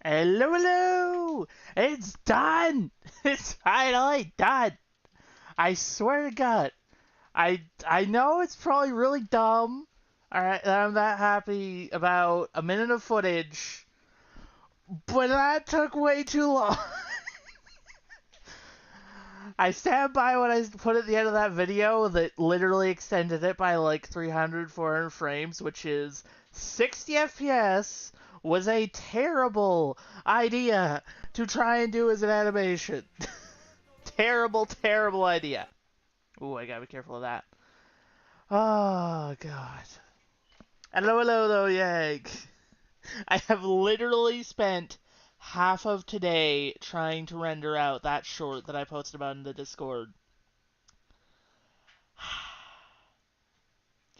Hello, hello! It's done! It's finally done! I swear to God. I know it's probably really dumb. Alright, that I'm that happy about a minute of footage. But that took way too long. I stand by what I put at the end of that video that literally extended it by like 300, 400 frames, which is 60 FPS was a terrible idea to try and do as an animation. Terrible, terrible idea. Ooh, I gotta be careful of that. Oh, God. Hello, hello, though, Yank. I have literally spent half of today trying to render out that short that I posted about in the Discord.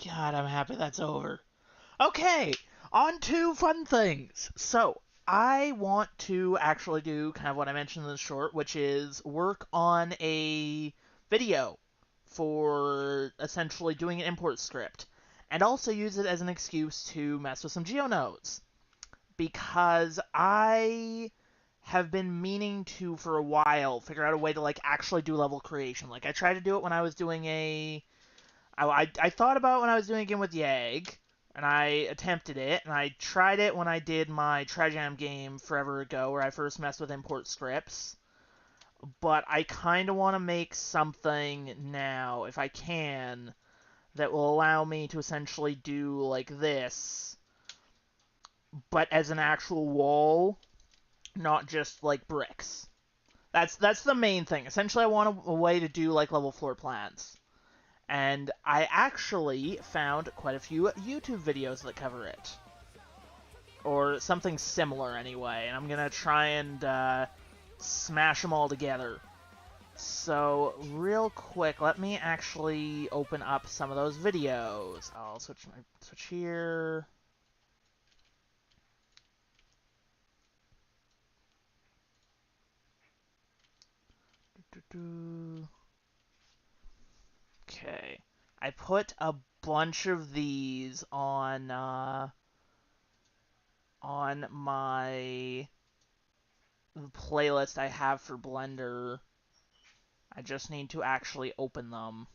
God, I'm happy that's over. Okay, on to fun things. So, I want to actually do kind of what I mentioned in the short, which is work on a video for essentially doing an import script, and also use it as an excuse to mess with some geonodes. Because I have been meaning to, for a while, figure out a way to like actually do level creation. Like, I tried to do it when I was doing I thought about when I was doing a game with Yag, and I attempted it, and I tried it when I did my Trajam game forever ago, where I first messed with import scripts. But I kind of want to make something now, if I can, that will allow me to essentially do like this, but as an actual wall, not just like bricks. That's the main thing. Essentially, I want a way to do like level floor plans. And I actually found quite a few YouTube videos that cover it. Or something similar, anyway. And I'm going to try and smash them all together. So, real quick, let me actually open up some of those videos. I'll switch here. Okay. I put a bunch of these on my playlist I have for Blender. I just need to actually open them.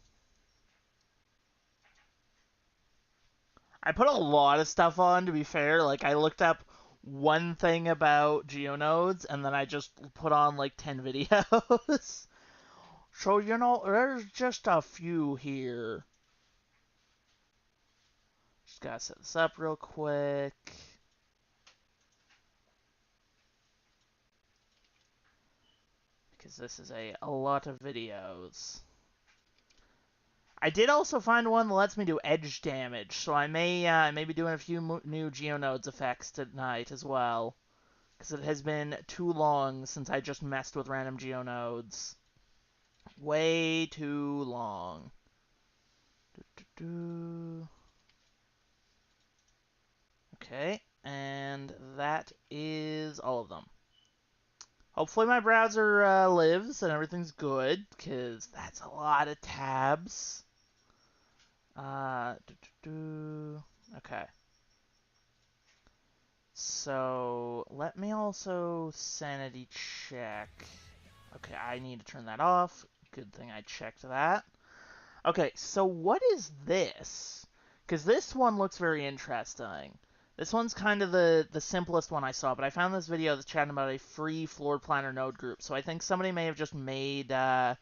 I put a lot of stuff on, to be fair. Like, I looked up one thing about geonodes, and then I just put on, like, 10 videos. So, there's just a few here. Just gotta set this up real quick. Because this is a lot of videos. I did also find one that lets me do edge damage, so I may be doing a few new geonodes effects tonight as well. Because it has been too long since I just messed with random geonodes. Way too long. Okay, and that is all of them. Hopefully my browser lives and everything's good, because that's a lot of tabs. Okay. So, let me also sanity check. Okay, I need to turn that off. Good thing I checked that. Okay, so what is this? Because this one looks very interesting. This one's kind of the simplest one I saw, but I found this video that's chatting about a free floor planner node group, so I think somebody may have just made a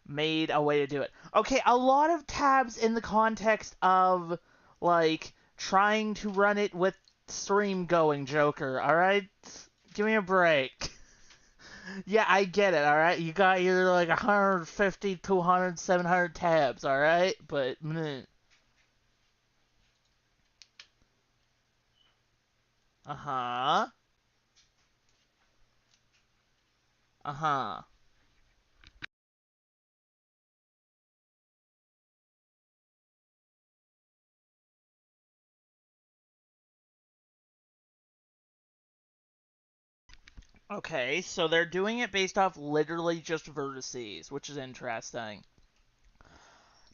way to do it. Okay, a lot of tabs in the context of, like, trying to run it with stream going, Joker, alright? Give me a break. Yeah, I get it, alright? You got your, like, 150, 200, 700 tabs, alright? But, meh. Uh-huh. Uh-huh. Okay, so they're doing it based off literally just vertices, which is interesting.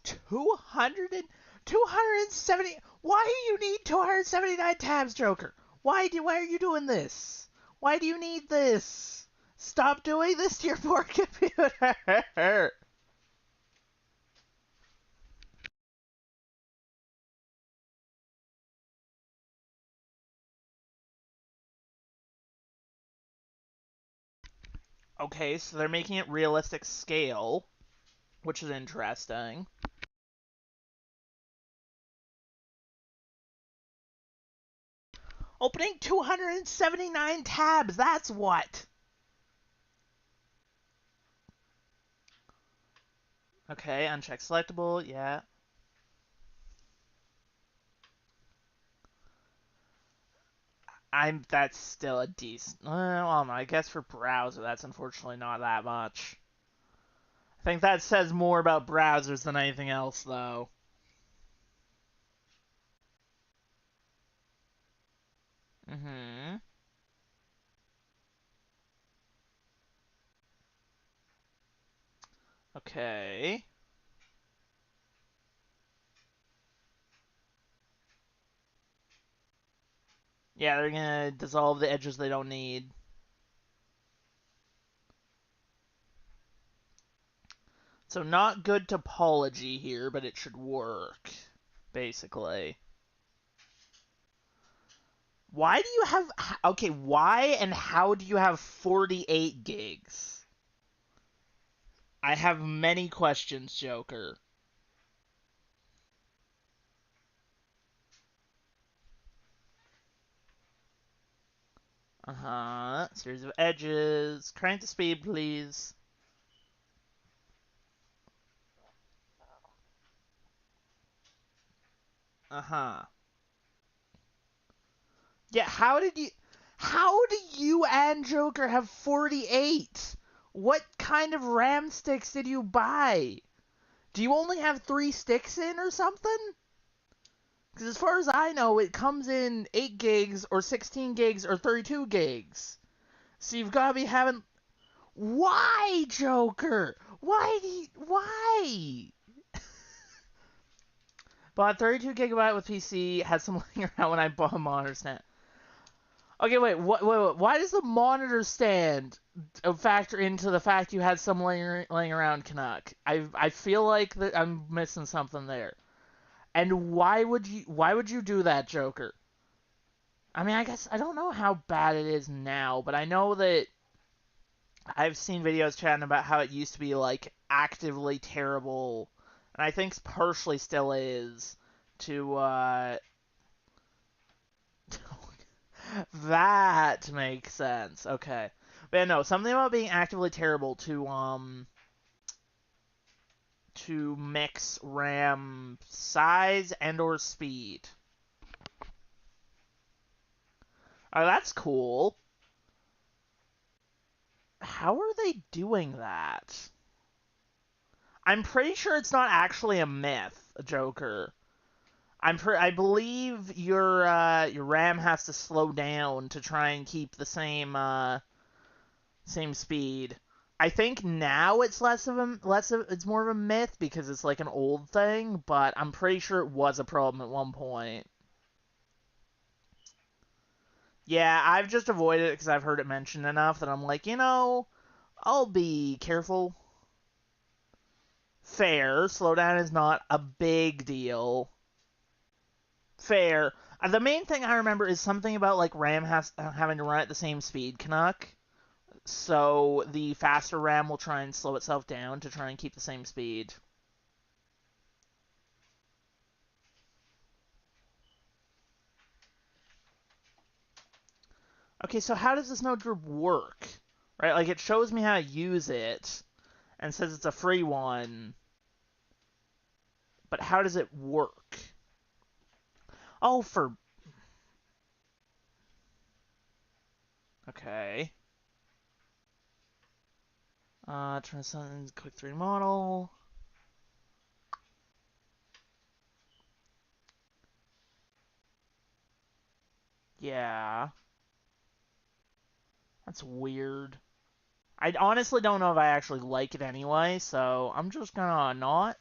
200 and 270. Why do you need 279 tabs, Joker? Why are you doing this? Why do you need this? Stop doing this to your poor computer. Okay, so they're making it realistic scale, which is interesting. Opening 279 tabs, that's what. Okay, uncheck selectable, yeah. That's still a decent, well, I guess for browser, that's unfortunately not that much. I think that says more about browsers than anything else, though. Mm-hmm. Okay. Yeah, they're gonna dissolve the edges they don't need. So not good topology here, but it should work, basically. Why do you have... Okay, why and how do you have 48 gigs? I have many questions, Joker. Uh-huh. Series of edges. Crank the speed, please. Uh-huh. Yeah, how do you and Joker have 48? What kind of RAM sticks did you buy? Do you only have 3 sticks in or something? Because as far as I know, it comes in 8 gigs or 16 gigs or 32 gigs. So you've got to be having... Why, Joker? Why? Bought 32 gigabyte with PC, had some laying around when I bought a monitor stand. Okay, wait, why does the monitor stand factor into the fact you had some laying around, Canuck? I feel like that I'm missing something there. And why would you do that, Joker? I mean, I guess I don't know how bad it is now, but I know that I've seen videos chatting about how it used to be like actively terrible, and I think partially still is to that makes sense. Okay. But yeah, no, something about being actively terrible to mix RAM size and or speed. Oh, that's cool. How are they doing that? I'm pretty sure it's not actually a myth, Joker. I believe your RAM has to slow down to try and keep the same speed. I think now it's it's more of a myth because it's like an old thing, but I'm pretty sure it was a problem at one point. Yeah, I've just avoided it because I've heard it mentioned enough that I'm like, I'll be careful. Fair, slowdown is not a big deal. Fair. The main thing I remember is something about like RAM having to run at the same speed, Canuck. So the faster RAM will try and slow itself down to try and keep the same speed. Okay, so how does this node group work? Right, like it shows me how to use it and says it's a free one, but how does it work? Oh, for... Okay. Transcend click 3 model. Yeah. That's weird. I honestly don't know if I actually like it anyway, so I'm just gonna not.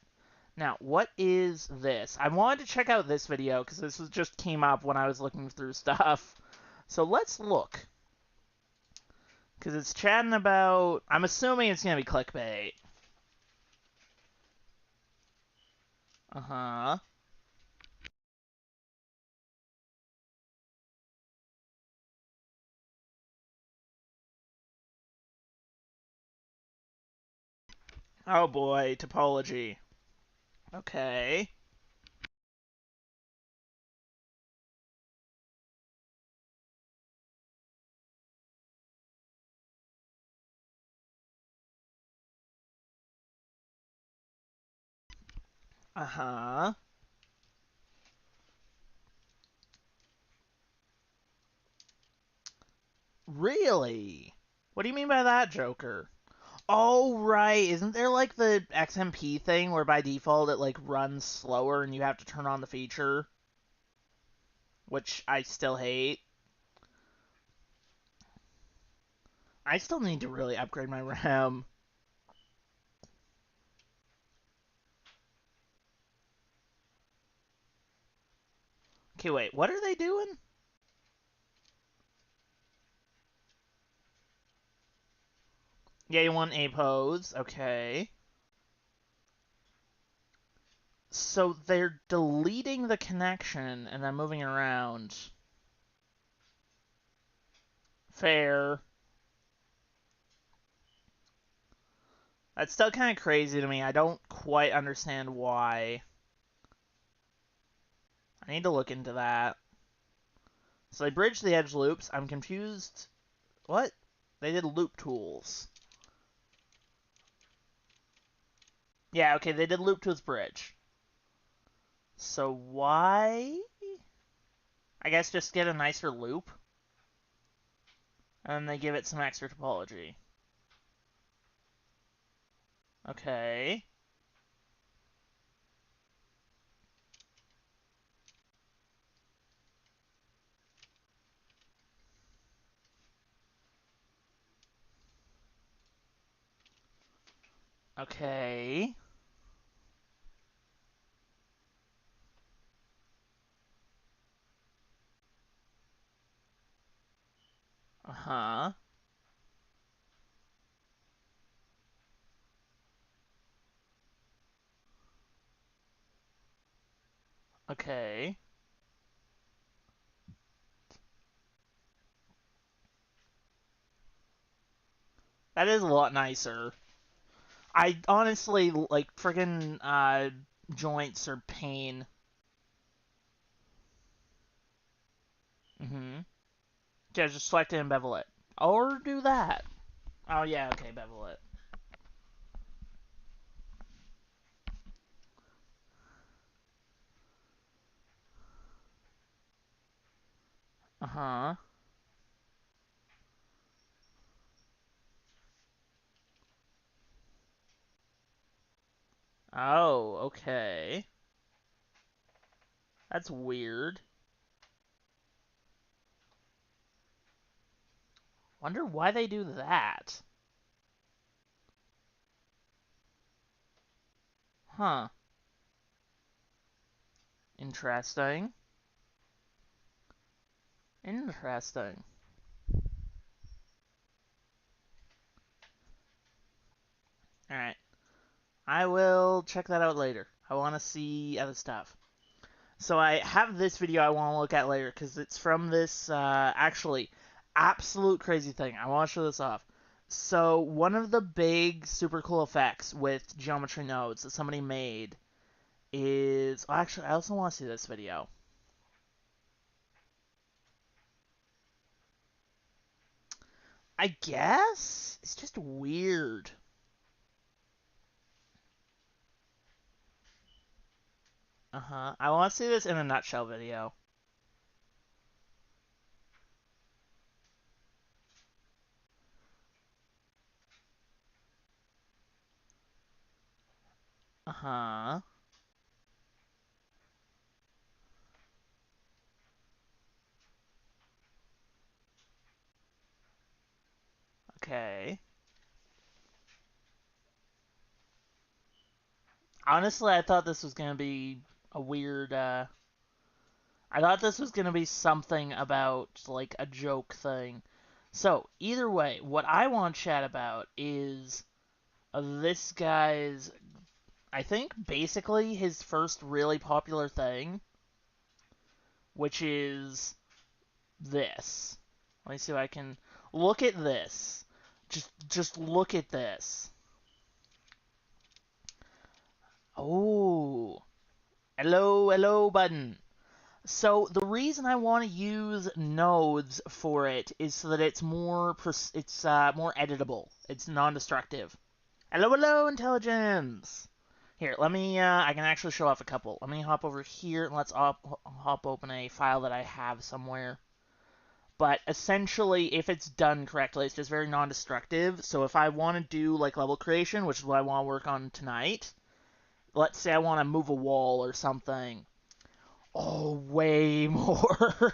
Now, what is this? I wanted to check out this video because just came up when I was looking through stuff. So let's look. Because it's chatting about... I'm assuming it's going to be clickbait. Uh-huh. Oh boy, topology. Okay. Uh-huh. Really? What do you mean by that, Joker? Oh, right. Isn't there like the XMP thing where by default it like runs slower and you have to turn on the feature? Which I still hate. I still need to really upgrade my RAM. Okay, wait. What are they doing? Yeah, you want a pose. Okay. So they're deleting the connection and then moving it around. Fair. That's still kind of crazy to me. I don't quite understand why. I need to look into that. So they bridged the edge loops. I'm confused. What? They did loop tools. Yeah, okay, they did loop tools bridge. So why? I guess just get a nicer loop. And then they give it some extra topology. Okay. Okay. Uh-huh. Okay. That is a lot nicer. I honestly, like, friggin' joints are pain. Mm-hmm. Yeah, just select it and bevel it. Or do that. Oh, yeah, okay, bevel it. Uh-huh. Oh, okay. That's weird. Wonder why they do that. Huh. Interesting. Interesting. Alright. I will check that out later. I want to see other stuff. So I have this video I want to look at later because it's from this, actually, absolute crazy thing. I want to show this off. So one of the big super cool effects with geometry nodes that somebody made is... Oh, actually, I also want to see this video. I guess? It's just weird. Uh-huh. I want to see this in a nutshell video. Uh-huh. Okay. Honestly, I thought this was going to be a weird, I thought this was going to be something about, like, a joke thing. So, either way, what I want to chat about is this guy's, I think, basically his first really popular thing, which is this. Let me see if I can look at this. Just look at this. Oh, hello button. So the reason I want to use nodes for it is so that it's more more editable. It's non-destructive. Hello intelligence. Here, let me. I can actually show off a couple. Let me hop over here and let's hop open a file that I have somewhere. But essentially, if it's done correctly, it's just very non-destructive. So if I want to do like level creation, which is what I want to work on tonight, let's say I want to move a wall or something. Oh, way more.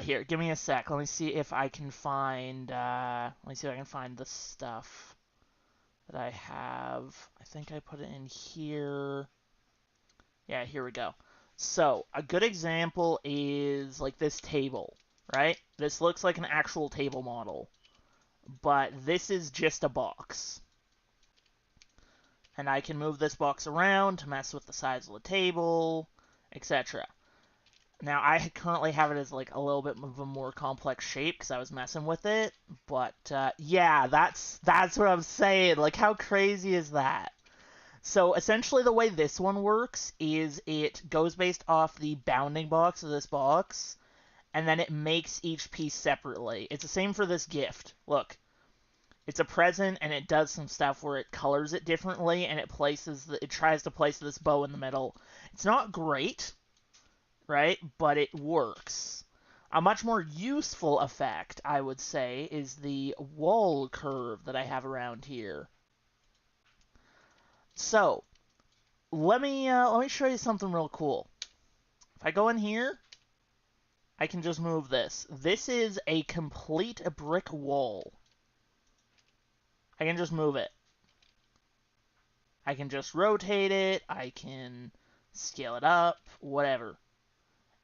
Here, give me a sec. Let me see if I can find. Let me see if I can find the stuff that I have. I think I put it in here. Yeah, here we go. So a good example is like this table, right? This looks like an actual table model, but this is just a box. And I can move this box around to mess with the size of the table, etc. Now, I currently have it as like a little bit of a more complex shape because I was messing with it, but yeah, that's what I'm saying. Like, how crazy is that? So essentially the way this one works is it goes based off the bounding box of this box, and then it makes each piece separately. It's the same for this gift. Look, it's a present, and it does some stuff where it colors it differently, and it tries to place this bow in the middle. It's not great, right? But it works. A much more useful effect, I would say, is the wall curve that I have around here. So, let me show you something real cool. If I go in here, I can just move this. This is a complete brick wall. I can just move it. I can just rotate it. I can scale it up, whatever.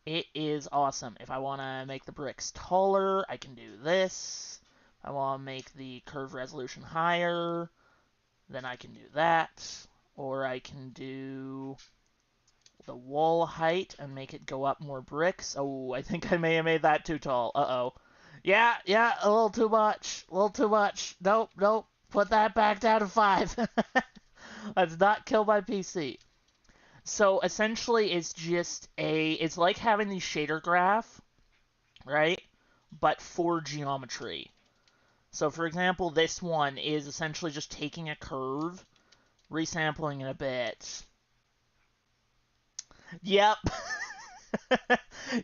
It is awesome. If I want to make the bricks taller, I can do this. If I want to make the curve resolution higher, then I can do that. Or I can do the wall height and make it go up more bricks. Oh, I think I may have made that too tall. Uh-oh. Yeah, a little too much. A little too much. Nope. Put that back down to 5. Let's not kill my PC. So essentially, it's like having the shader graph, right? But for geometry. So for example, this one is essentially just taking a curve, resampling it a bit. Yep.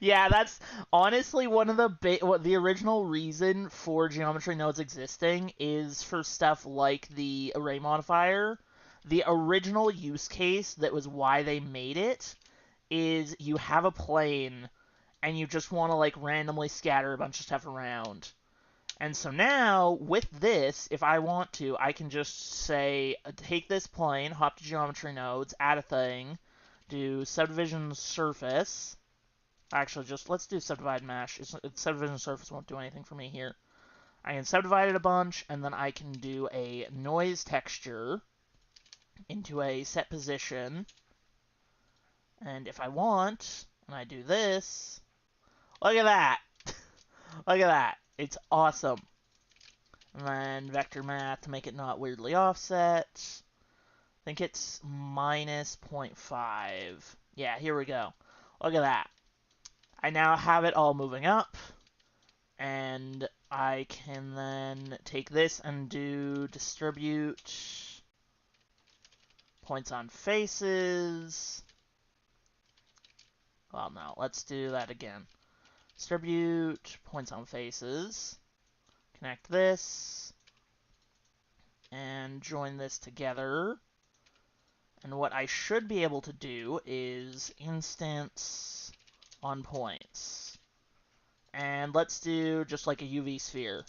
Yeah, that's honestly one of the original reason for geometry nodes existing is for stuff like the array modifier. The original use case that was why they made it is you have a plane and you just want to like randomly scatter a bunch of stuff around. And so now with this, if I want to, I can just say take this plane, hop to geometry nodes, add a thing, do subdivision surface. Actually, just let's do subdivide mesh. Subdivision surface won't do anything for me here. I can subdivide it a bunch, and then I can do a noise texture into a set position. And if I want, and I do this, look at that. Look at that. It's awesome. And then vector math to make it not weirdly offset. I think it's minus 0.5. Yeah, here we go. Look at that. I now have it all moving up, and I can then take this and do distribute points on faces. Well, no, let's do that again. Distribute points on faces. Connect this, and join this together. And what I should be able to do is instance on points. And let's do just like a UV sphere.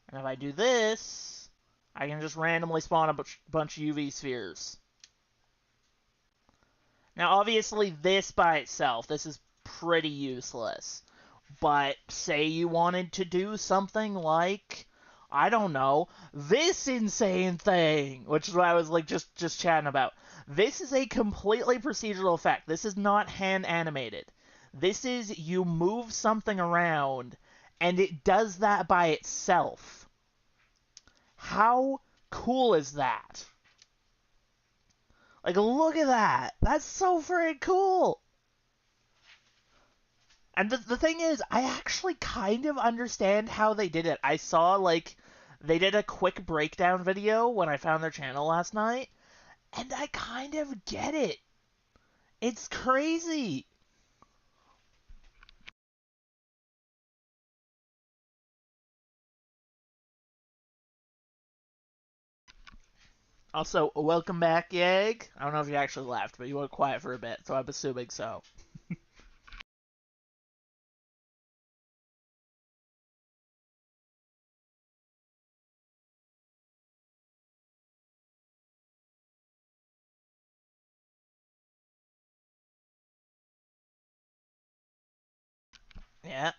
And if I do this, I can just randomly spawn a bunch of UV spheres. Now, obviously, this by itself, this is pretty useless. But say you wanted to do something like, I don't know, this insane thing, which is what I was like just chatting about. This is a completely procedural effect. This is not hand animated. This is you move something around and it does that by itself. How cool is that? Like, look at that. That's so freaking cool. And the thing is, I actually kind of understand how they did it. I saw, like, they did a quick breakdown video when I found their channel last night, and I kind of get it. It's crazy. Also, welcome back, Yeg. I don't know if you actually left, but you went quiet for a bit, so I'm assuming so. Yeah.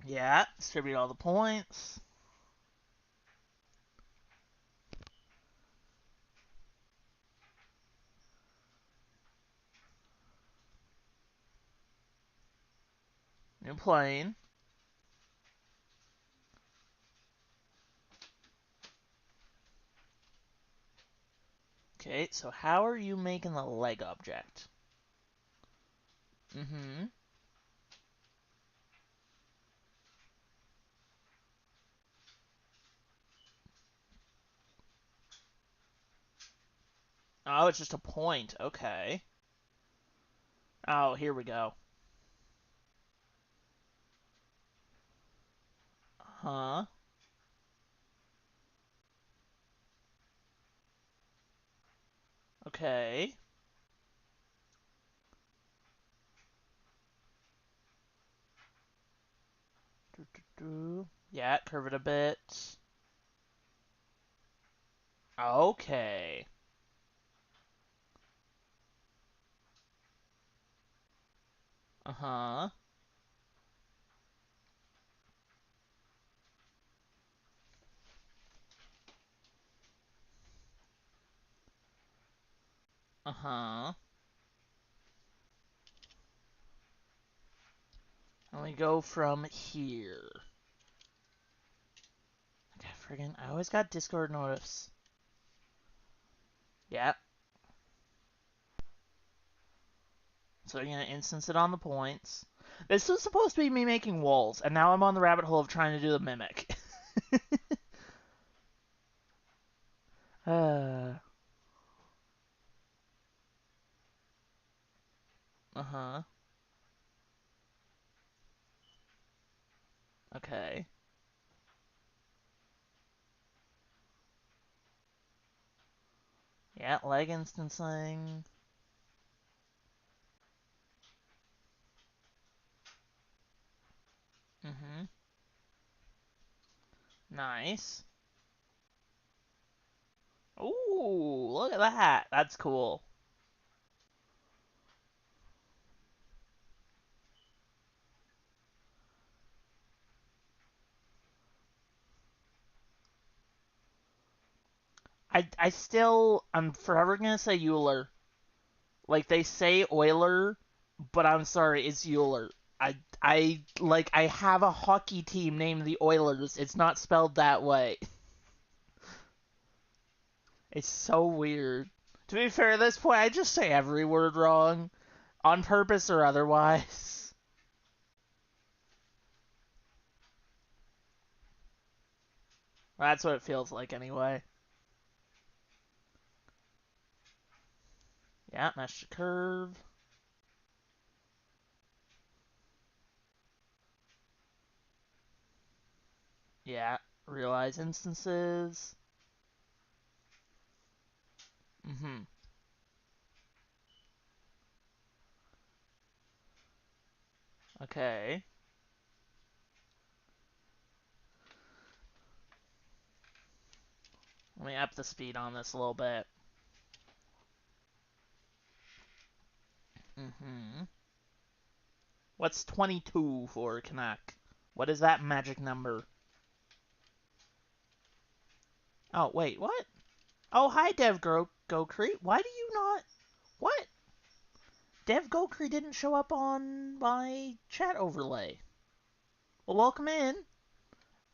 Yeah. Distribute all the points. New plane. Okay, so how are you making the leg object? Mm-hmm. Oh, it's just a point. Okay. Oh, here we go. Huh? Okay. Yeah, curve it a bit. Okay. Uh-huh. Uh-huh. And we go from here. God, friggin', I always got Discord notice. Yep. So you're gonna instance it on the points. This was supposed to be me making walls, and now I'm on the rabbit hole of trying to do the mimic. uh. Uh-huh. Okay. Yeah, leg instancing. Mm-hmm. Nice. Ooh, look at that. That's cool. I still, I'm forever gonna say Euler. Like, they say Euler, but I'm sorry, it's Euler. I have a hockey team named the Oilers. It's not spelled that way. It's so weird. To be fair, at this point, I just say every word wrong, on purpose or otherwise. That's what it feels like anyway. Yeah, mesh to curve. Yeah, realize instances. Mm-hmm. Okay. Let me up the speed on this a little bit. What's 22 for, Canuck? What is that magic number? Oh, wait, what? Oh, hi, Dev Gokri. Why do you not... What? Dev Gokri didn't show up on my chat overlay. Well, welcome in.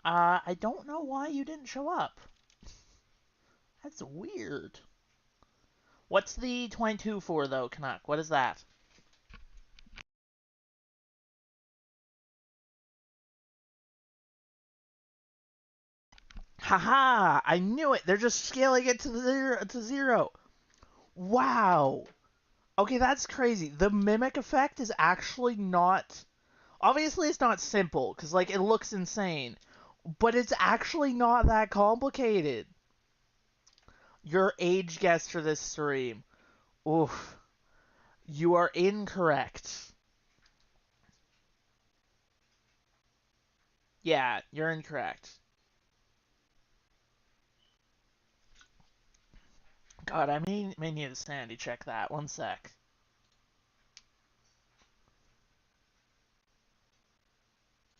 I don't know why you didn't show up. That's weird. What's the 22 for, though, Canuck? What is that? Haha! I knew it! They're just scaling it to zero. Wow! Okay, that's crazy. The mimic effect is actually not... Obviously, it's not simple, because, like, it looks insane. But it's actually not that complicated. Your age guess for this stream. Oof. You are incorrect. Yeah, you're incorrect. God, I may need a sanity check that. One sec.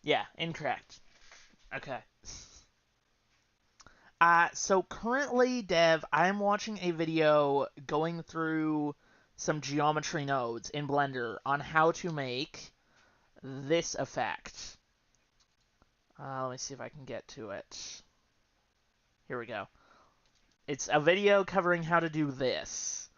Yeah, incorrect. Okay. So currently, Dev, I'm watching a video going through some geometry nodes in Blender on how to make this effect. Let me see if I can get to it. Here we go. It's a video covering how to do this,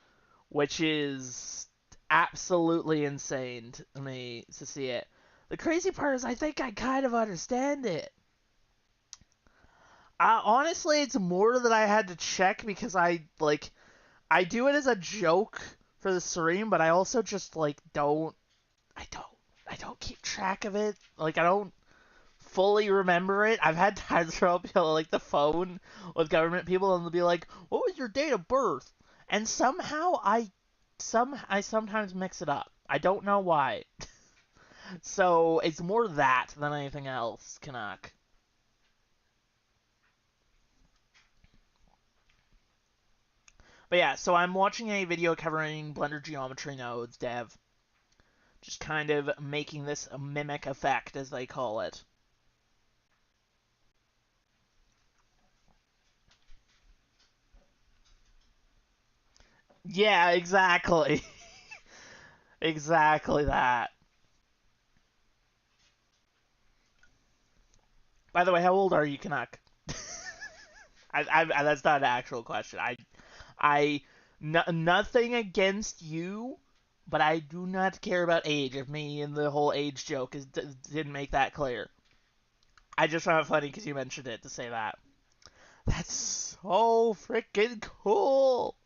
which is absolutely insane to me to see it. The crazy part is I think I kind of understand it. Honestly, it's more that I had to check because I do it as a joke for the stream, but I also just I don't keep track of it. Like I don't fully remember it. I've had times where I'll be on like the phone with government people and they'll be like, "What was your date of birth?" And somehow I sometimes mix it up. I don't know why. So it's more that than anything else, Canuck. But yeah, so I'm watching a video covering Blender geometry nodes, Dev. Just kind of making this a mimic effect, as they call it. Yeah, exactly. Exactly that. By the way, how old are you, Canuck? That's not an actual question. Nothing against you, but I do not care about age. If me and the whole age joke didn't make that clear. I just found it funny because you mentioned it to say that. That's so freaking cool.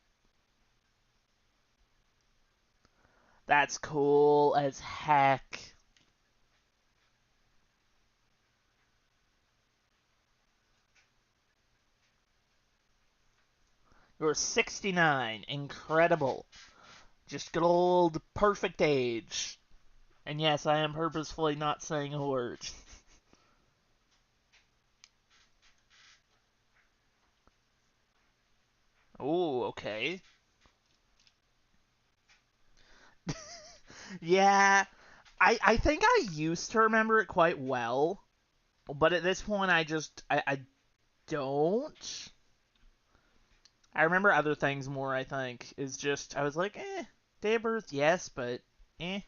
That's cool as heck. You're 69. Incredible. Just good old perfect age. And yes, I am purposefully not saying a word. Oh, okay. Yeah, I think I used to remember it quite well, but at this point I don't. I remember other things more, I think. Is just I was like, day of birth, yes, but eh.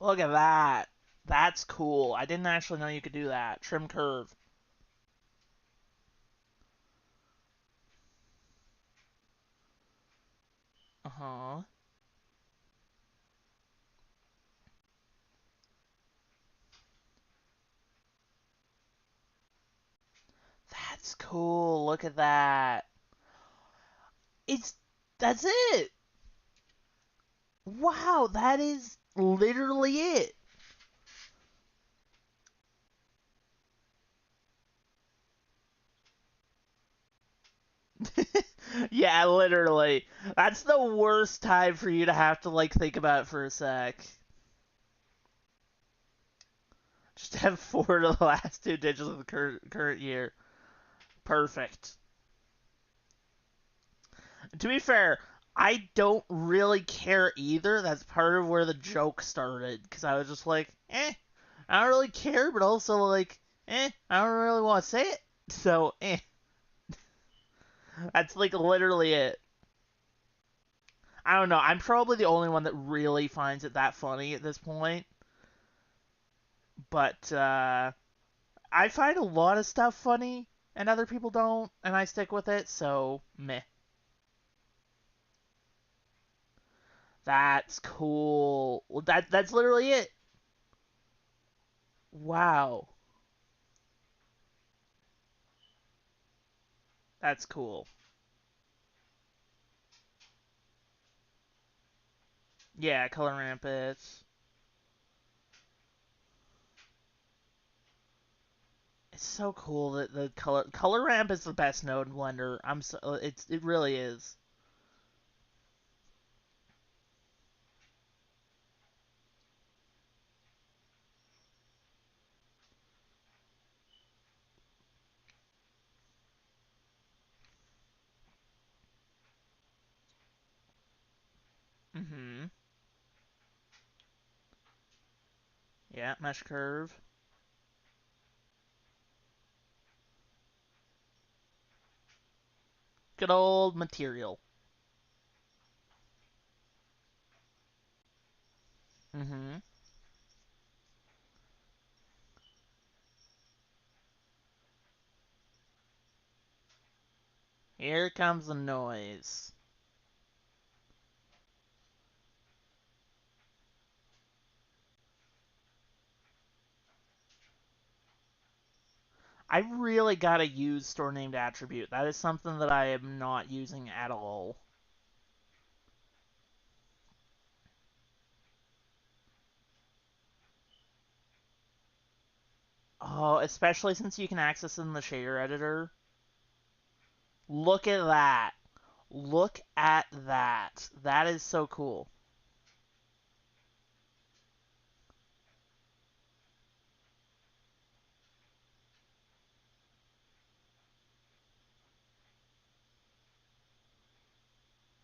Look at that. That's cool. I didn't actually know you could do that. Trim curve. Uh-huh. That's cool. Look at that. It's that's it. Wow, that is literally it. Yeah, literally. That's the worst time for you to have to, like, think about it for a sec. Just have 4 to the last 2 digits of the current year. Perfect. To be fair, I don't really care either. That's part of where the joke started. Because I was just like, I don't really care, but also like, I don't really want to say it. So, That's like literally it. I don't know. I'm probably the only one that really finds it that funny at this point. But I find a lot of stuff funny, and other people don't, and I stick with it. So meh. That's cool. Well, that's literally it. Wow, that's cool. Yeah, color rampants. It's so cool that the color ramp is the best node in Blender. It really is. Mhm. Yeah, mesh curve. Good old material. Mhm. Here comes the noise. I really gotta use store named attribute. That is something that I am not using at all. Oh, especially since you can access it in the shader editor. Look at that. Look at that. That is so cool.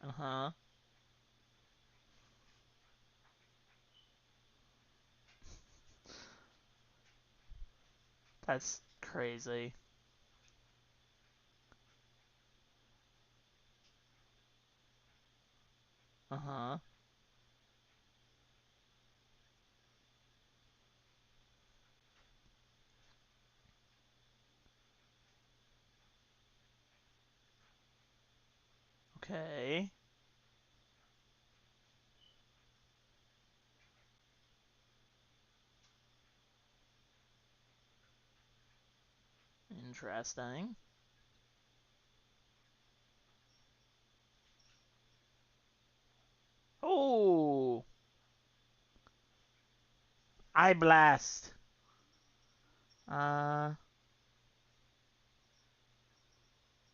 Uh-huh. That's crazy. Uh-huh. Okay. Interesting. Oh, I blast. Uh,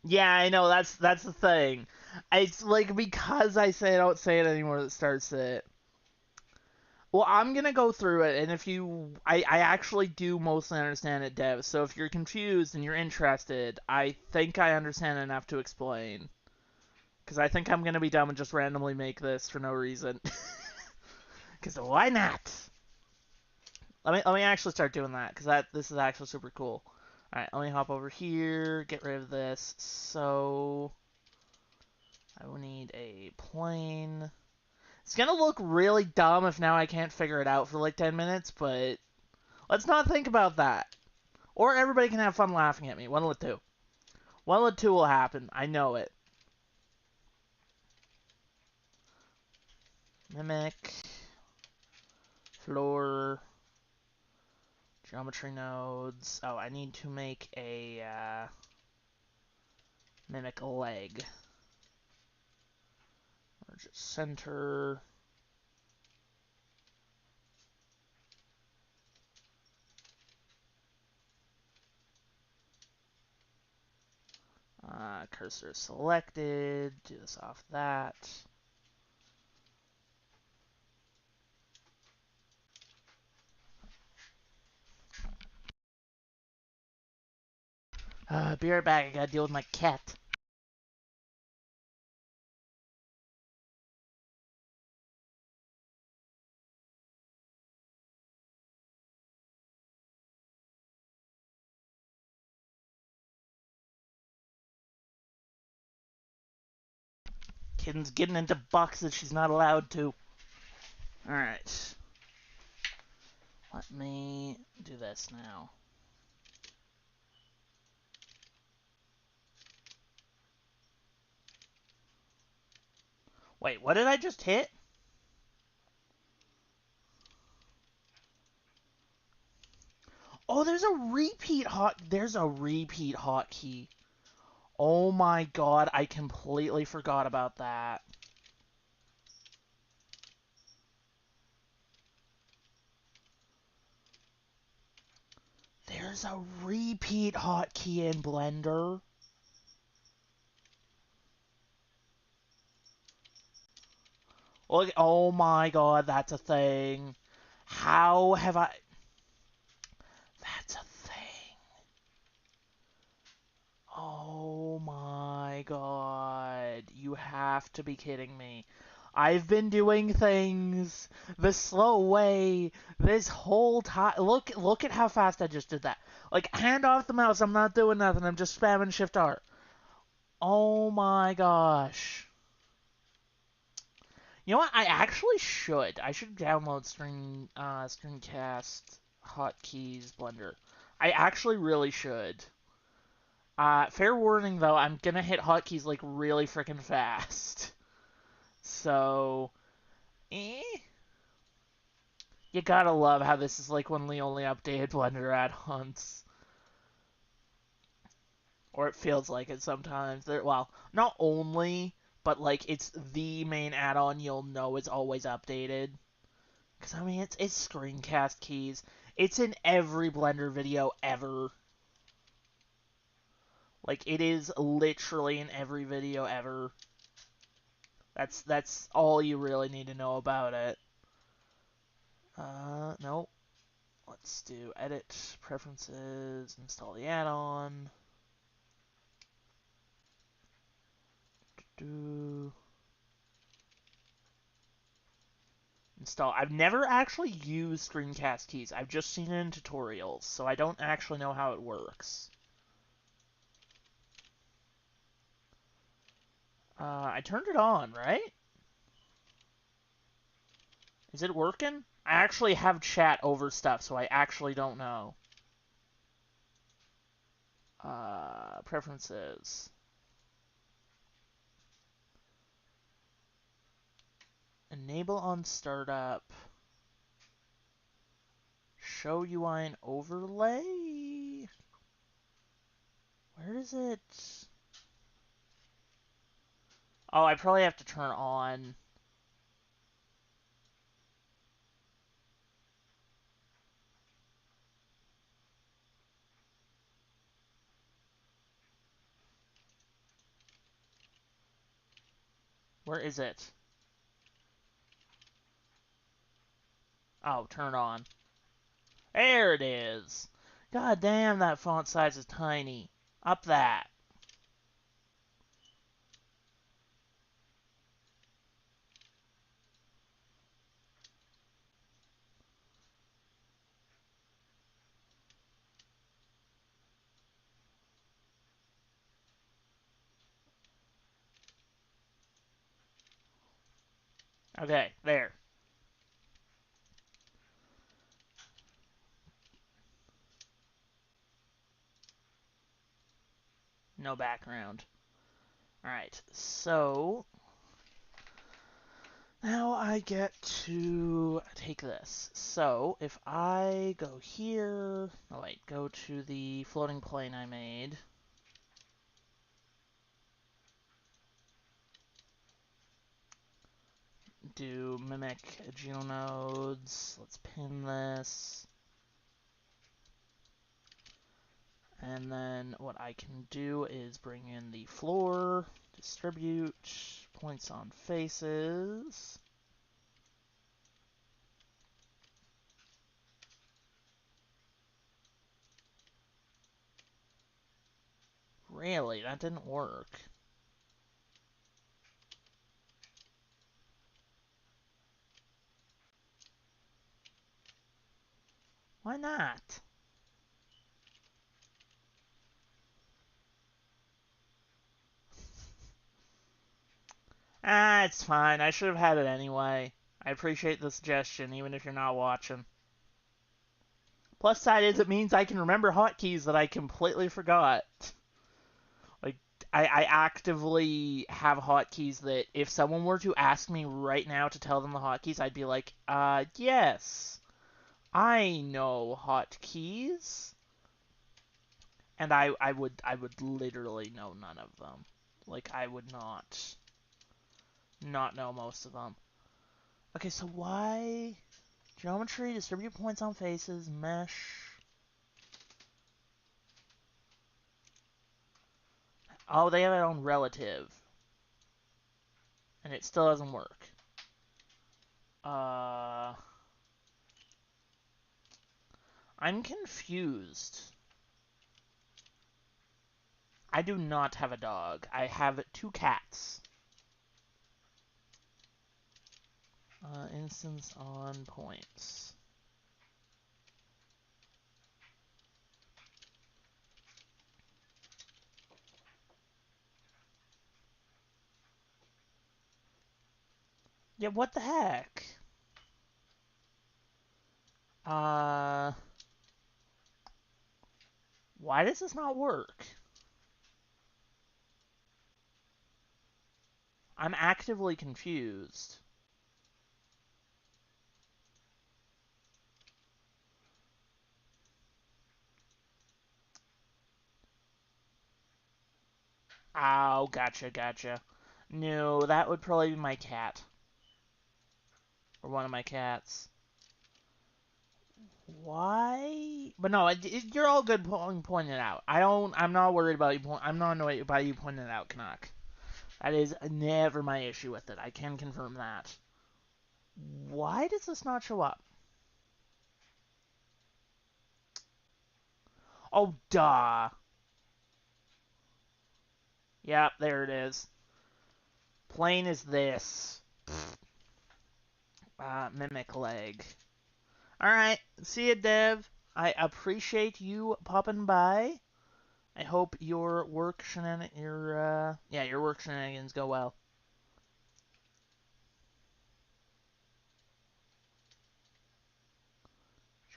yeah, I know. That's the thing. It's like because I say I don't say it anymore that starts it. Well, I'm gonna go through it, and if I actually do mostly understand it, Dev. So if you're confused and you're interested, I think I understand enough to explain. Because I think I'm gonna be dumb and just randomly make this for no reason. Because why not? Let me actually start doing that because this is actually super cool. All right, let me hop over here, get rid of this. So I will need a plane. It's gonna look really dumb if now I can't figure it out for like 10 minutes, but let's not think about that. Or everybody can have fun laughing at me. One of the two. One of the two will happen. I know it. Mimic, floor, geometry nodes. Oh, I need to make a mimic leg. Or just center. cursor is selected. Do this off that. Be right back. I gotta deal with my cat. Kitten's getting into boxes she's not allowed to. Alright. Let me do this now. Wait, what did I just hit? Oh, there's a repeat hotkey. Oh my god, I completely forgot about that. There's a repeat hotkey in Blender. Look, oh my god, that's a thing. How have I... That's a thing. Oh my god. You have to be kidding me. I've been doing things the slow way this whole time. Look at how fast I just did that. Like, hand off the mouse, I'm not doing nothing, I'm just spamming Shift R. Oh my gosh. You know what? I actually should. I should download Screencast Hotkeys Blender. I actually really should. Fair warning though, I'm gonna hit hotkeys like really freaking fast. So, eh. You gotta love how this is like one of the only updated Blender add-ons. Or it feels like it sometimes. Well, not only, but like it's the main add-on you'll know is always updated. Because, I mean, it's screencast keys. It's in every Blender video ever. Like, it is literally in every video ever. That's all you really need to know about it. Nope. Let's do edit, preferences, install the add-on. Install. I've never actually used screencast keys. I've just seen it in tutorials, so I don't actually know how it works. I turned it on, right? Is it working? I actually have chat over stuff, so I actually don't know. Preferences. Enable on startup. Show UI and overlay. Where is it? Oh, I probably have to turn on. Where is it? Oh, turn on. There it is. God damn, that font size is tiny. Up that. Okay, there. No background. Alright, so now I get to take this. So if I go here, oh wait, go to the floating plane I made. Do mimic geonodes. Let's pin this. And And then what I can do is bring in the floor, distribute, points on faces. Really, that didn't work. Why not? Ah, it's fine. I should have had it anyway. I appreciate the suggestion, even if you're not watching. Plus side is it means I can remember hotkeys that I completely forgot. Like, I actively have hotkeys that if someone were to ask me right now to tell them the hotkeys, I'd be like, yes, I know hotkeys. And I would literally know none of them. Like, I would not know most of them. Okay, so why geometry, distribute points on faces, mesh. Oh, they have their own relative. And it still doesn't work. I'm confused. I do not have a dog. I have 2 cats. Instance on points. Yeah, what the heck? Why does this not work? I'm actively confused. Oh, gotcha. No, that would probably be my cat. Or one of my cats. Why? But no, you're all good pointing it out. I'm not worried about you. I'm not annoyed about you pointing it out, Canuck. That is never my issue with it. I can confirm that. Why does this not show up? Oh, duh. Yep, there it is. Plane is this. Mimic leg. Alright, see ya, Dev. I appreciate you popping by. I hope your work your work shenanigans go well.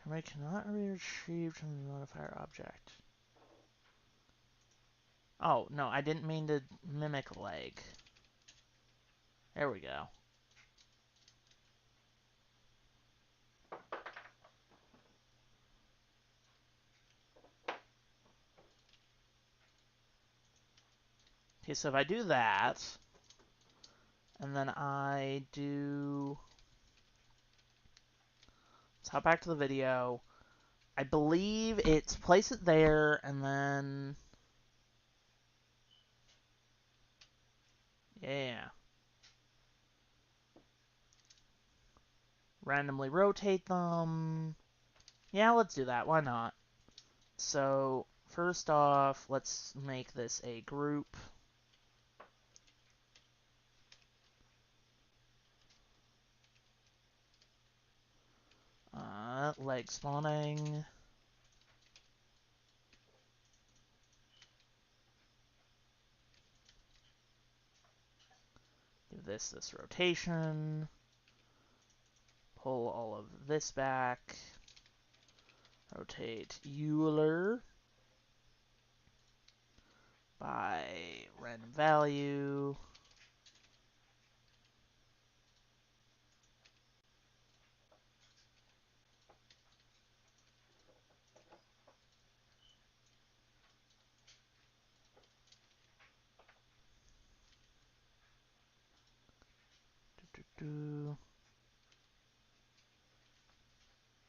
I cannot be retrieved from the modifier object. Oh, no, I didn't mean to mimic leg. There we go. Okay, so if I do that, and then I do... Let's hop back to the video. I believe it's place it there, and then... Yeah. Randomly rotate them. Yeah, let's do that. Why not? So, first off, let's make this a group. Leg spawning. Give this rotation. Pull all of this back. Rotate Euler by random value.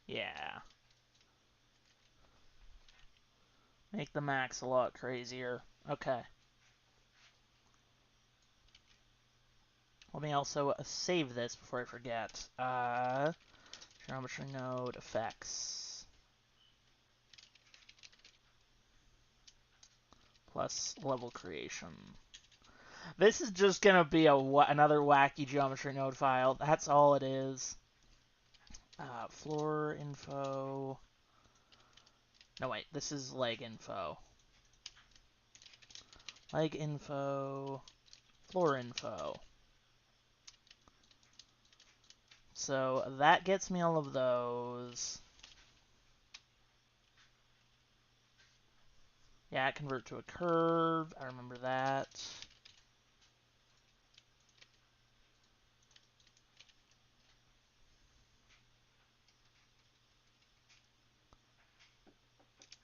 Yeah. Make the max a lot crazier. Okay. Let me also save this before I forget. Geometry node effects. Plus level creation. This is just going to be another wacky geometry node file. That's all it is. Floor info. No, wait. This is leg info. Leg info. Floor info. So that gets me all of those. Yeah, convert to a curve. I remember that.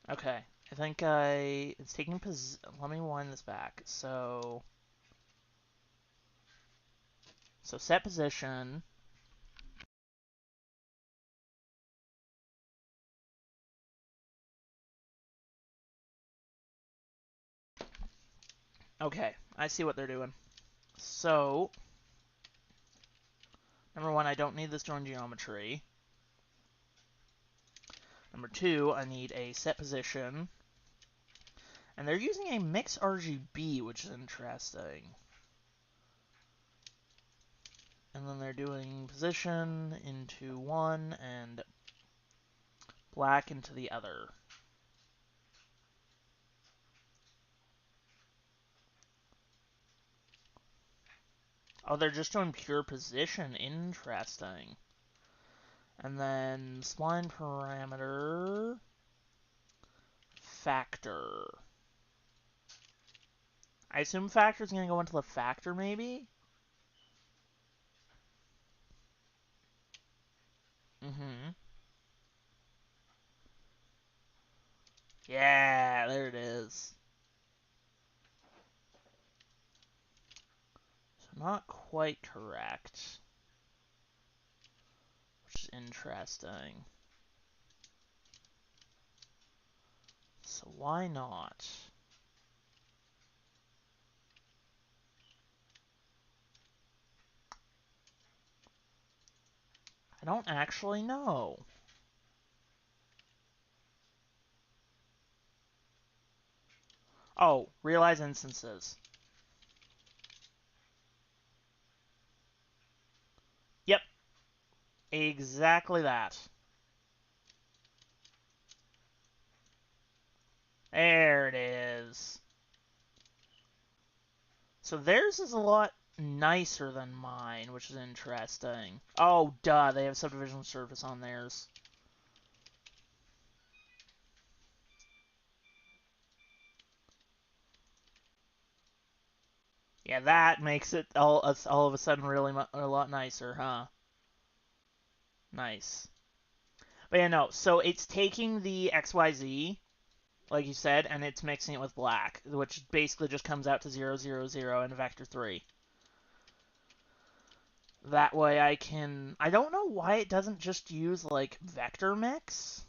Okay. I think it's taking let me wind this back. So set position. Okay, I see what they're doing. So, number one, I don't need this join geometry. Number two, I need a set position. And they're using a mix RGB, which is interesting. And then they're doing position into one and black into the other. Oh, they're just doing pure position. Interesting. And then spline parameter factor. I assume factor is going to go into the factor, maybe? Mm-hmm. Yeah, there it is. So not quite correct. Which is interesting. So why not? I don't actually know. Oh, realize instances. Yep, exactly that. There it is. So theirs is a lot nicer than mine, which is interesting. Oh, duh, they have subdivision surface on theirs. Yeah, that makes it all of a sudden really a lot nicer, huh? Nice. But yeah, no, so it's taking the XYZ, like you said, and it's mixing it with black, which basically just comes out to 0, 0, 0 and vector 3. That way I can... I don't know why it doesn't just use, like, vector mix.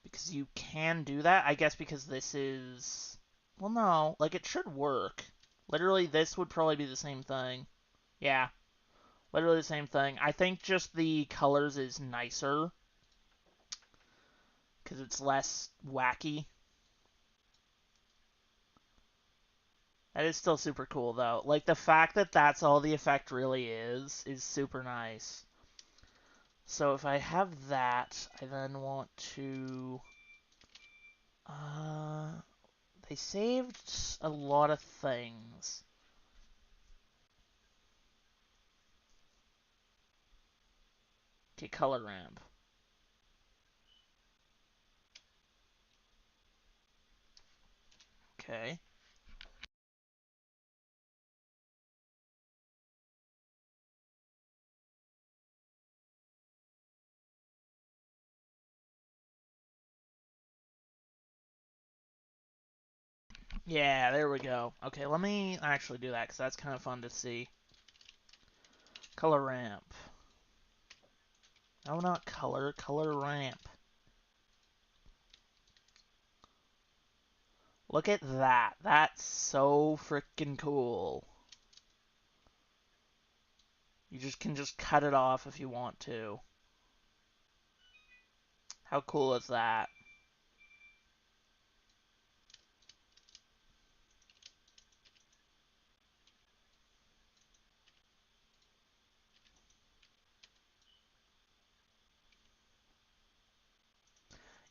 Because you can do that. I guess because this is... Well, no. Like, it should work. Literally, this would probably be the same thing. Yeah. Literally the same thing. I think just the colors is nicer. Because it's less wacky. That is still super cool, though. Like, the fact that that's all the effect really is super nice. So if I have that, I then want to... They saved a lot of things. Okay, color ramp. Okay. Yeah, there we go. Okay, let me actually do that, because that's kind of fun to see. Color ramp. No, not color. Color ramp. Look at that. That's so freaking cool. You can just cut it off if you want to. How cool is that?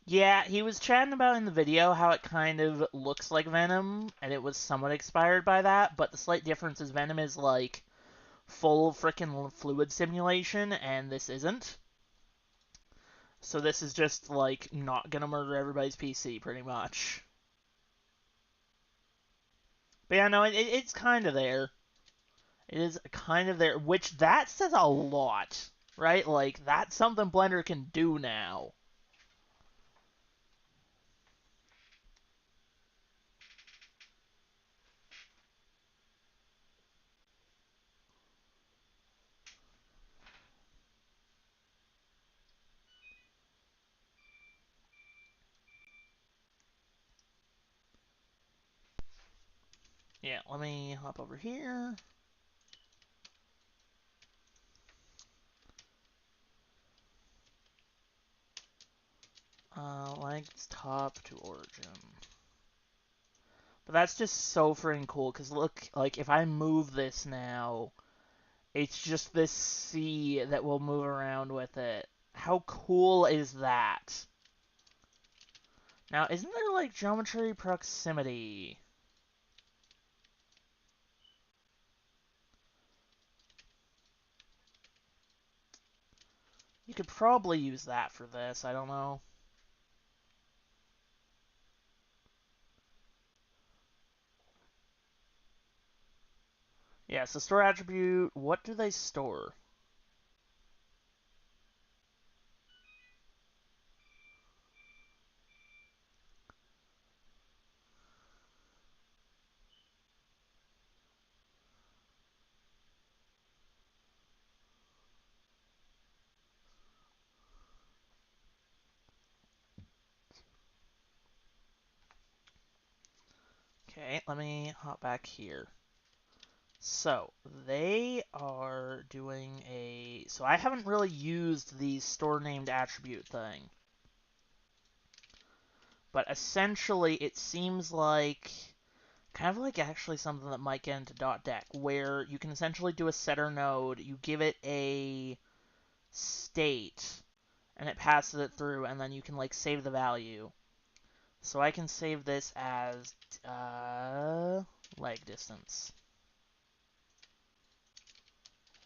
Yeah, he was chatting about in the video how it kind of looks like Venom, and it was somewhat inspired by that, but the slight difference is Venom is, like, full frickin' fluid simulation, and this isn't. So this is just, like, not gonna murder everybody's PC, pretty much. But yeah, no, it's kind of there. It is kind of there, which that says a lot, right? Like, that's something Blender can do now. Yeah, let me hop over here. Length top to origin. But that's just so freaking cool, because look, like, if I move this now, it's just this C that will move around with it. How cool is that? Now, isn't there, like, geometry proximity? You could probably use that for this, I don't know. Yeah, so store attribute, what do they store? Okay, let me hop back here. So, they are doing a... So I haven't really used the store named attribute thing. But essentially, it seems like... Kind of like actually something that might get into .deck, where you can essentially do a setter node, you give it a state, and it passes it through, and then you can, like, save the value. So I can save this as leg distance.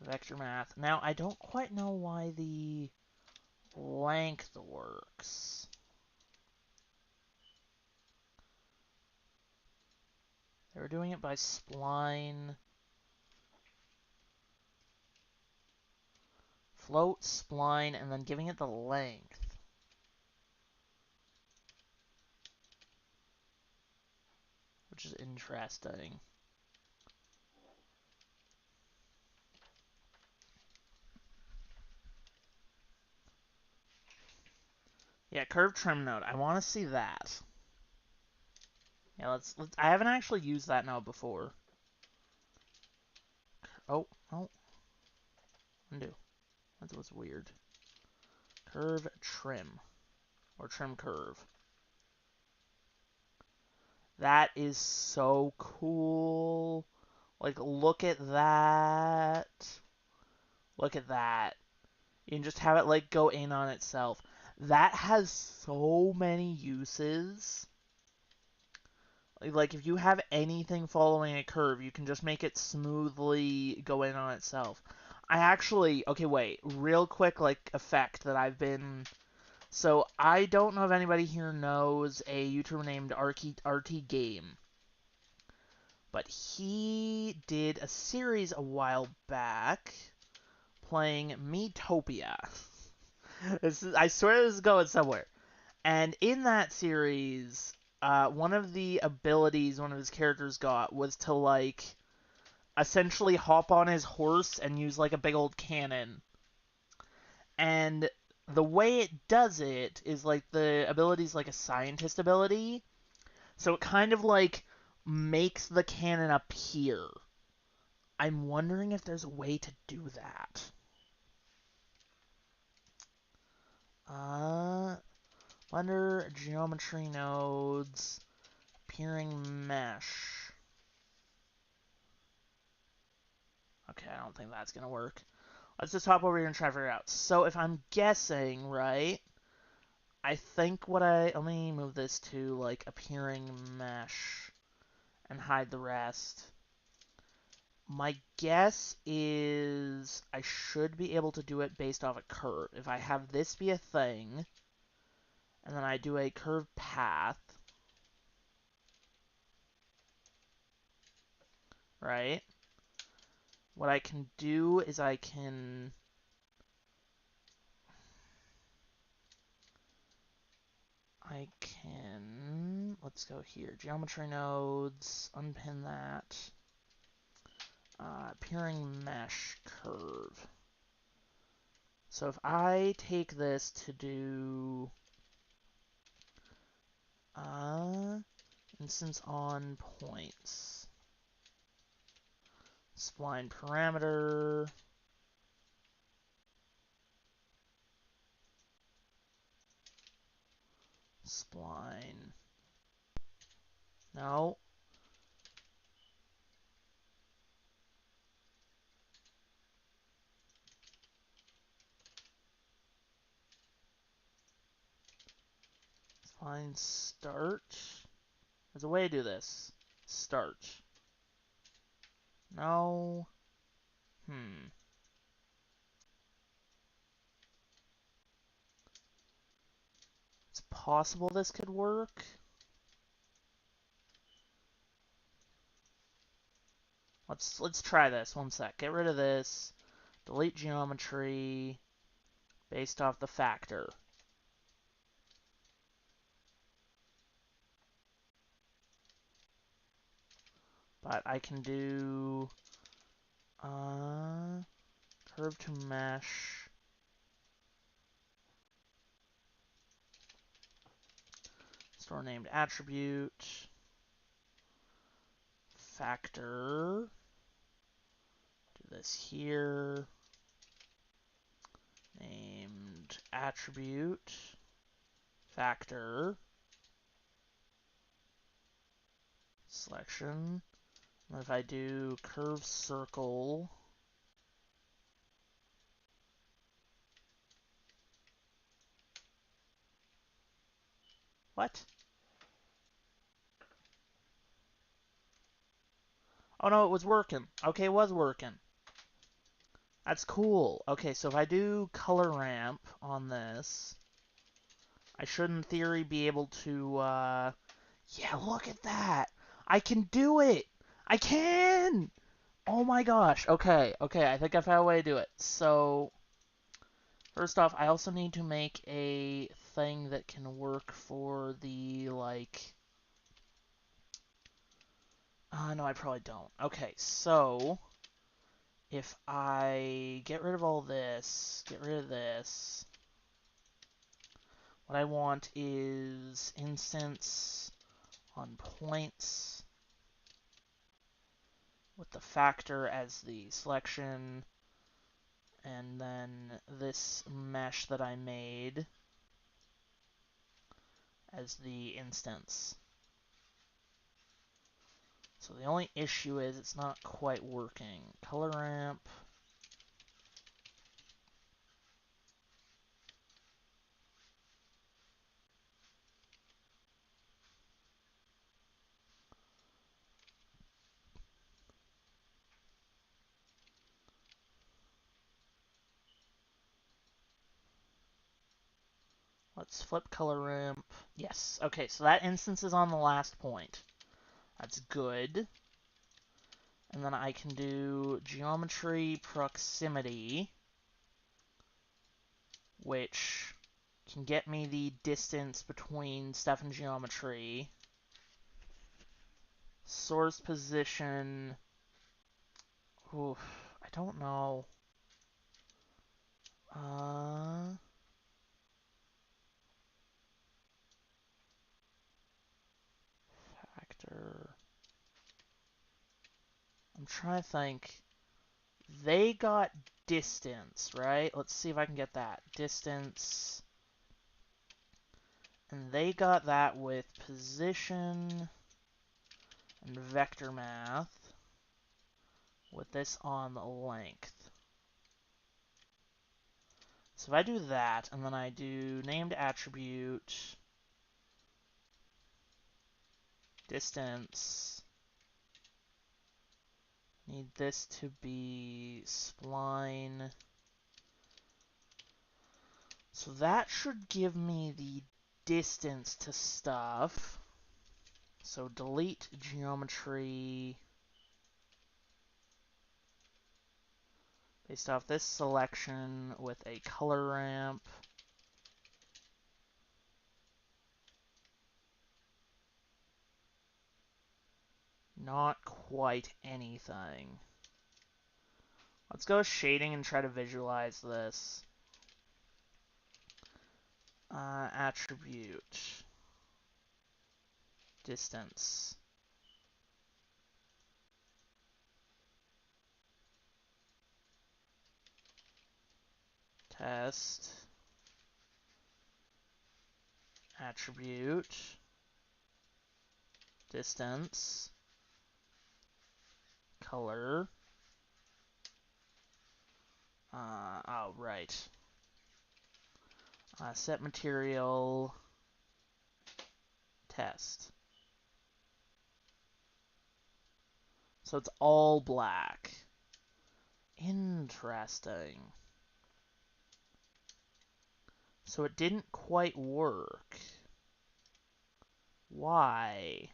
Vector math. Now, I don't quite know why the length works. They were doing it by spline. Float, spline, and then giving it the length. Which is interesting. Yeah, curve trim node. I want to see that. Yeah, let's. I haven't actually used that node before. Oh, undo. That was weird. Curve trim. Or trim curve. That is so cool. Like, look at that. Look at that. You can just have it, like, go in on itself. That has so many uses. Like, if you have anything following a curve, you can just make it smoothly go in on itself. I actually... Okay, wait. Real quick, like, effect that I've been... So, I don't know if anybody here knows a YouTuber named RT Game. But he did a series a while back playing Metopia. I swear this is going somewhere. And in that series, one of the abilities one of his characters got was to, like, essentially hop on his horse and use, like, a big old cannon. And the way it does it is, like, the ability's like a scientist ability. So it kind of like makes the cannon appear. I'm wondering if there's a way to do that. Under geometry nodes, appearing mesh. Okay, I don't think that's gonna work. Let's just hop over here and try to figure it out. So if I'm guessing, right, I think let me move this to like appearing mesh and hide the rest. My guess is I should be able to do it based off a curve. If I have this be a thing, and then I do a curved path, right? What I can do is let's go here, geometry nodes, unpin that, appearing mesh curve. So if I take this to do instance on points, spline parameter, spline, no, spline start. There's a way to do this. Start. No. It's possible this could work. Let's try this. One sec. Get rid of this. Delete geometry based off the factor. But I can do curve to mesh. Store named attribute. Factor. Do this here. Named attribute. Factor. Selection. And if I do curve circle. What? Oh no, it was working. Okay, it was working. That's cool. Okay, so if I do color ramp on this, I should in theory be able to, yeah, look at that! I can do it! I can! Oh my gosh. Okay, I think I found a way to do it. So, first off, I also need to make a thing that can work for the, like... no, I probably don't. Okay, so... If I get rid of all this, get rid of this, what I want is instance on points with the factor as the selection, and then this mesh that I made as the instance. So the only issue is it's not quite working. Color ramp. Let's flip color ramp. Yes. Okay, so that instance is on the last point. That's good. And then I can do geometry proximity, which can get me the distance between stuff in geometry. Source position. Oof, I don't know. I'm trying to think. They got distance, right? Let's see if I can get that. Distance. And they got that with position and vector math. With this on length. So if I do that, and then I do named attribute, distance, need this to be spline. So that should give me the distance to stuff. So delete geometry based off this selection with a color ramp. Not quite anything. Let's go with shading and try to visualize this. Attribute. Distance. Test. Attribute. Distance. Color. Oh, right. Set material. Test. So it's all black. Interesting. So it didn't quite work. Why?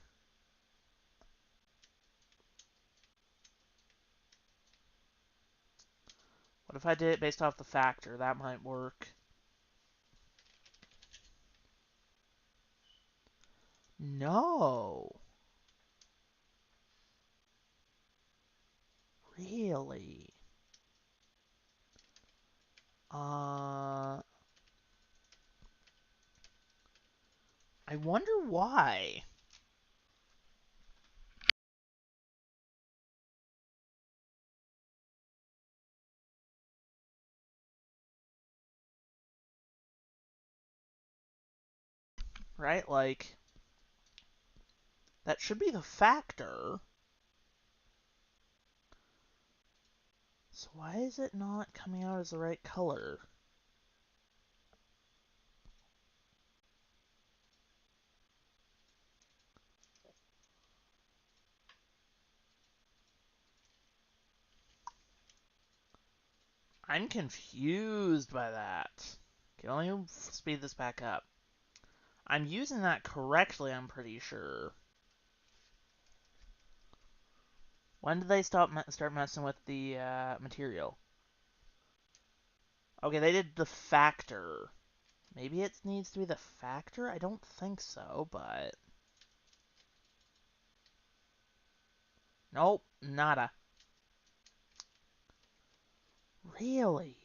What if I did it based off the factor? That might work. No. Really? I wonder why. Right? Like, that should be the factor. So why is it not coming out as the right color? I'm confused by that. Okay, let me speed this back up. I'm using that correctly, I'm pretty sure. When did they start messing with the material? Okay, they did the factor. Maybe it needs to be the factor? I don't think so, but... Nope, nada. Really?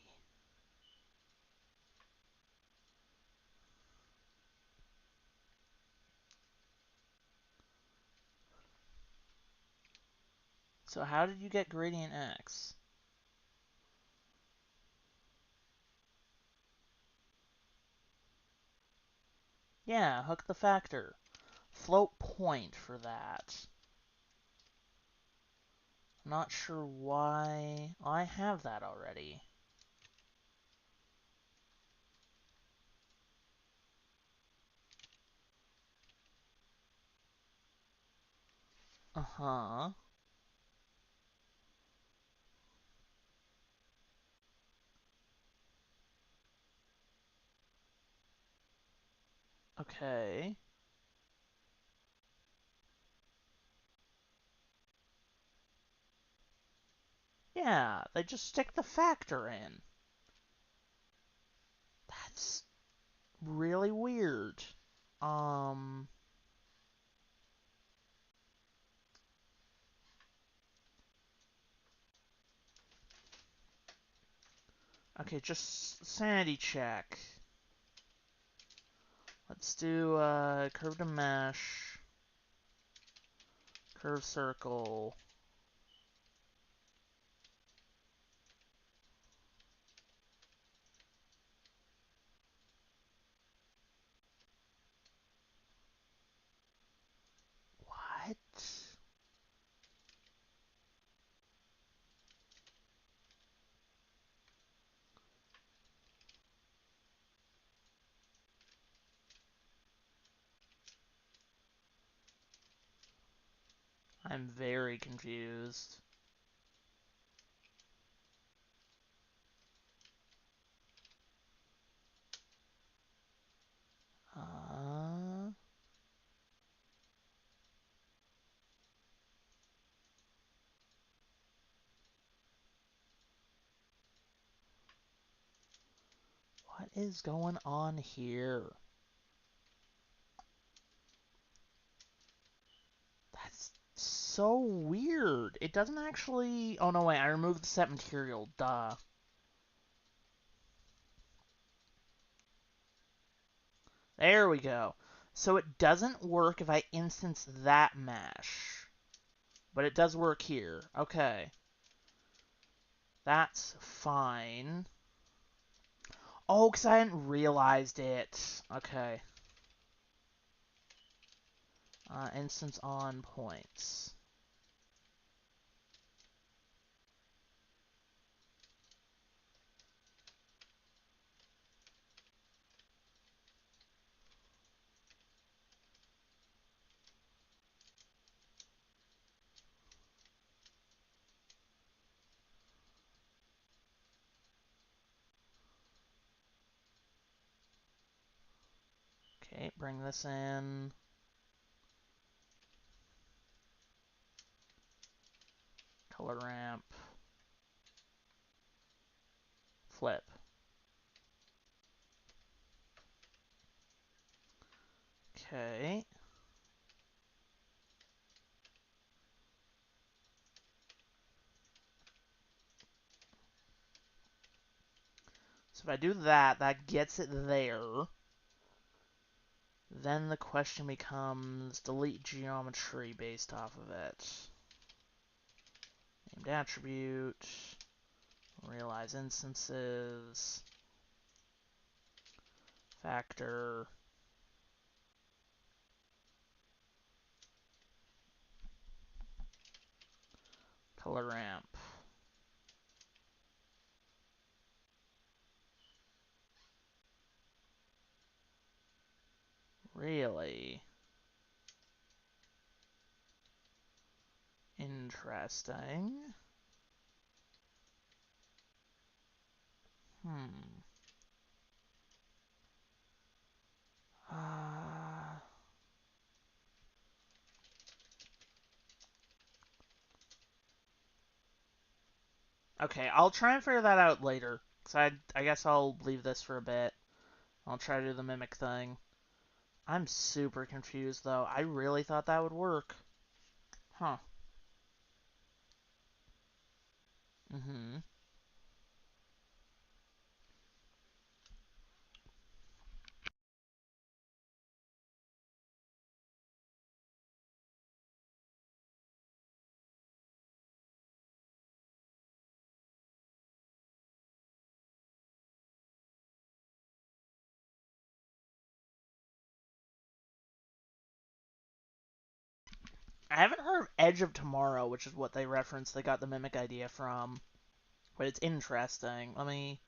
So how did you get gradient x? Yeah, hook the factor. Float point for that. Not sure why... I have that already. Uh-huh. Okay. Yeah, they just stick the factor in. That's really weird. Um... Okay, just sanity check. Let's do curve to mesh, curve circle. I'm very confused. Uh, what is going on here? That's so weird. It doesn't actually... Oh, no, wait. I removed the set material. Duh. There we go. So it doesn't work if I instance that mesh. But it does work here. Okay. That's fine. Oh, because I hadn't realized it. Okay. Instance on points. Okay, bring this in. Color ramp. Flip. Okay. So if I do that, that gets it there. Then the question becomes delete geometry based off of it. Named attribute. Realize instances. Factor. Color ramp. Really? Interesting. Hmm. Uh, okay, I'll try and figure that out later. Cause I guess I'll leave this for a bit. I'll try to do the mimic thing. I'm super confused, though. I really thought that would work. Huh. Mm-hmm. I haven't heard of Edge of Tomorrow, which is what they referenced. They got the mimic idea from. But it's interesting. Let me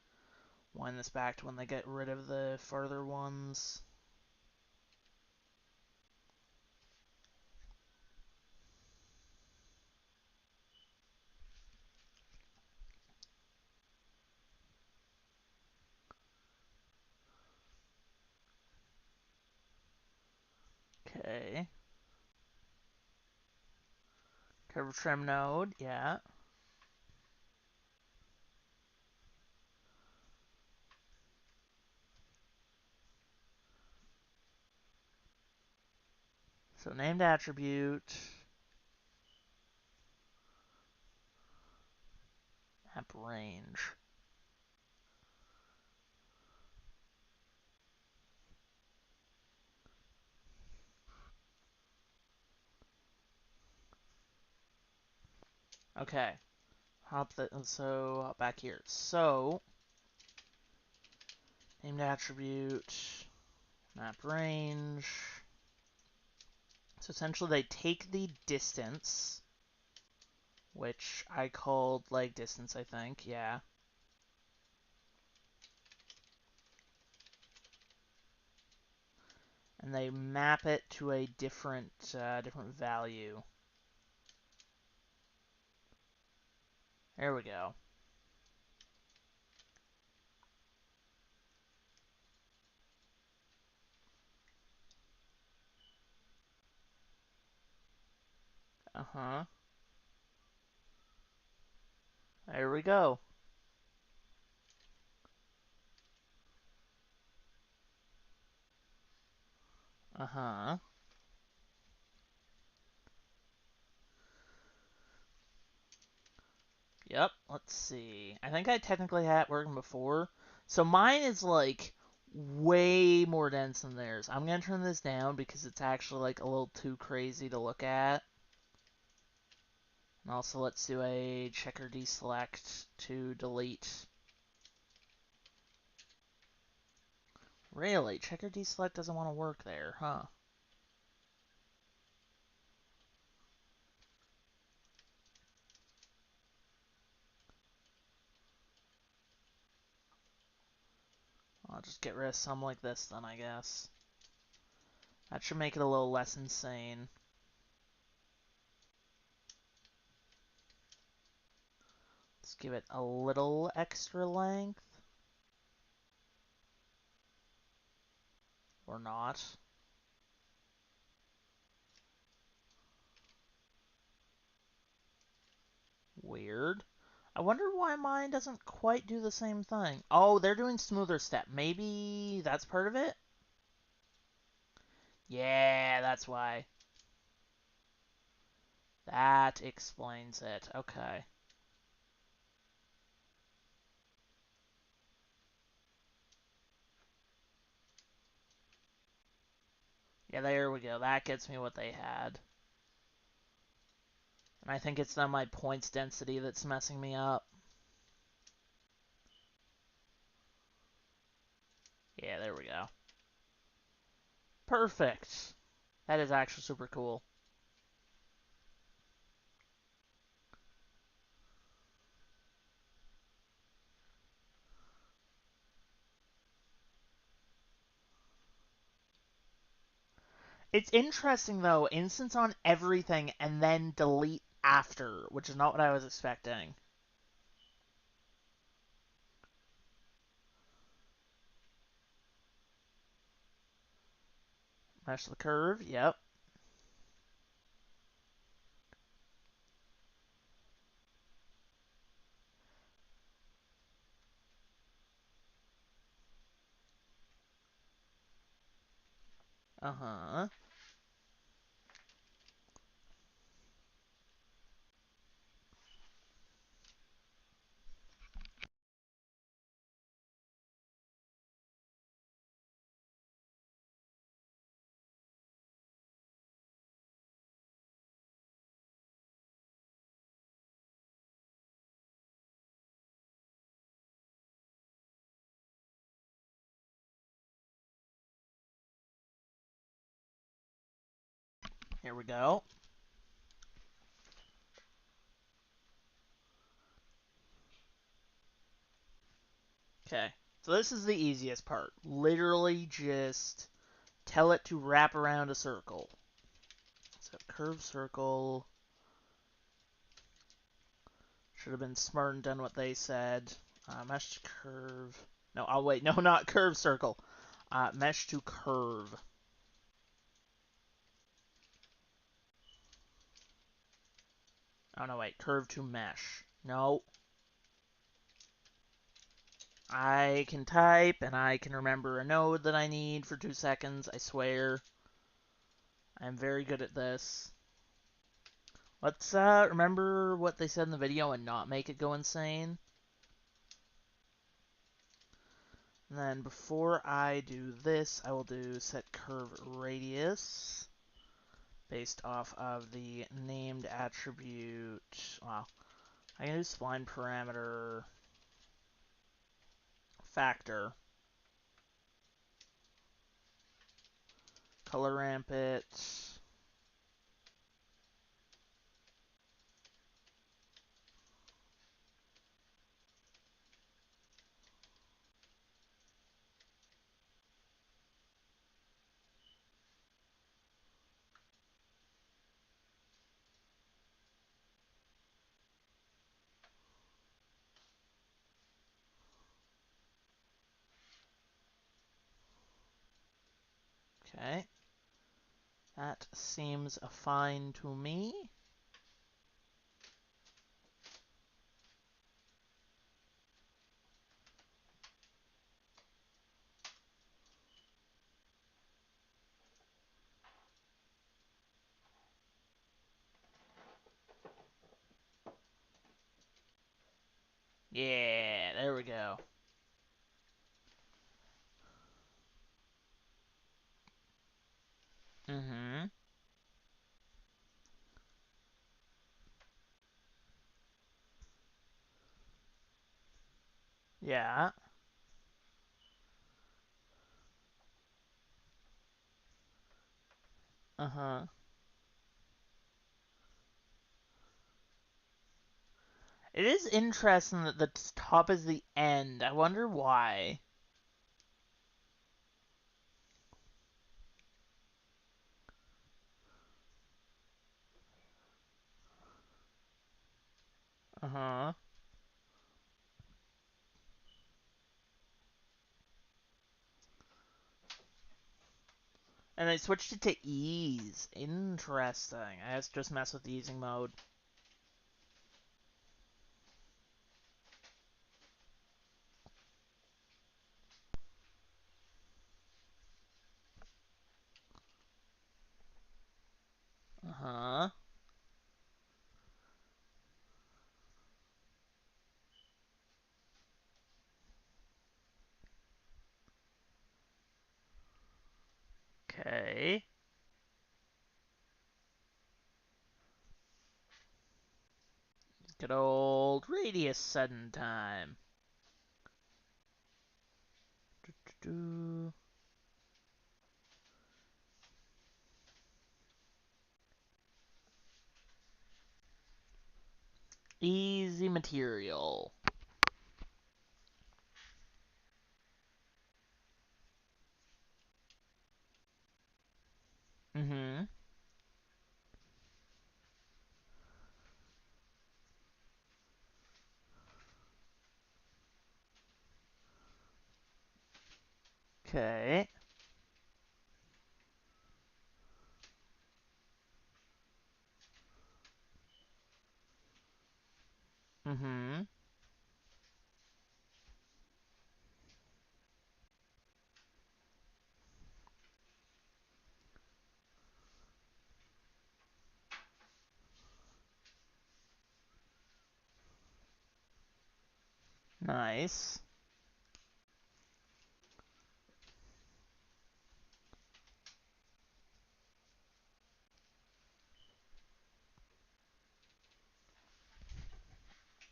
wind this back to when they get rid of the further ones. Okay. Curve trim node, yeah. So named attribute. Map range. Okay. Hop back here. So, named attribute, map range. So essentially they take the distance, which I called leg distance, I think, yeah. And they map it to a different value. There we go. Uh-huh. There we go. Uh-huh. Yep, let's see. I think I technically had it working before. So mine is like way more dense than theirs. I'm gonna turn this down because it's actually like a little too crazy to look at. And also let's do a checker deselect to delete. Really? Checker deselect doesn't want to work there, huh? I'll just get rid of some like this then, I guess. That should make it a little less insane. Let's give it a little extra length. Or not. Weird. I wonder why mine doesn't quite do the same thing. Oh, they're doing smoother step. Maybe that's part of it? Yeah, that's why. That explains it. Okay. Yeah, there we go. That gets me what they had. And I think it's now my points density that's messing me up. Yeah, there we go. Perfect. That is actually super cool. It's interesting, though, instance on everything and then delete after, which is not what I was expecting. Mesh the curve, yep. Uh-huh. Here we go. Okay. So this is the easiest part. Literally just tell it to wrap around a circle. So curve circle. Should have been smart and done what they said. Mesh to curve. No, I'll wait. No, not curve circle. Mesh to curve. Oh, no, wait. Curve to mesh. No. I can type, and I can remember a node that I need for 2 seconds. I swear. I'm very good at this. Let's remember what they said in the video and not make it go insane. And then before I do this, I will do set curve radius based off of the named attribute. Well, I can do spline parameter factor. Color ramp it. Okay. That seems fine to me. Yeah, there we go. Mm-hmm. Yeah. Uh-huh. It is interesting that the top is the end. I wonder why. Uh-huh. And I switched it to ease. Interesting. I just mess with the easing mode. Uh-huh. Okay. Good old radius sudden time. Do-do-do. Easy material. Mm-hmm. Okay. Mm-hmm. Nice.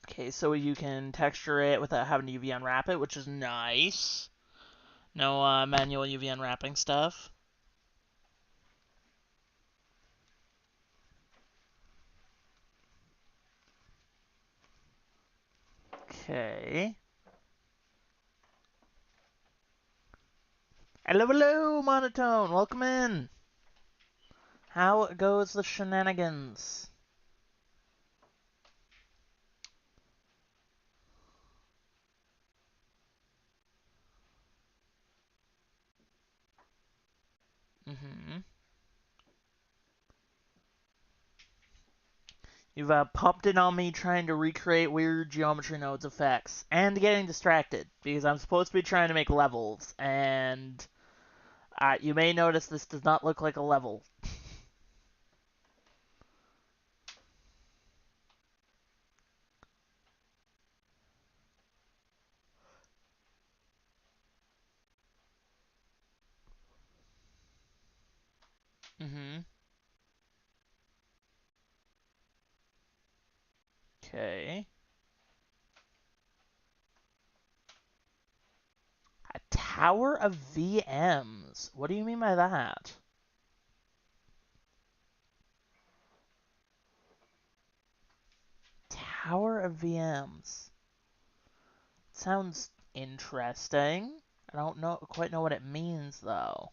Okay, so you can texture it without having to UV unwrap it, which is nice. No manual UV unwrapping stuff. Okay. Hello, hello, Monotone. Welcome in. How goes the shenanigans? Mm-hmm. You've popped in on me trying to recreate weird geometry nodes effects and getting distracted because I'm supposed to be trying to make levels, and you may notice this does not look like a level. Mm-hmm. Okay. A tower of VMs. What do you mean by that? Tower of VMs. Sounds interesting. I don't quite know what it means though.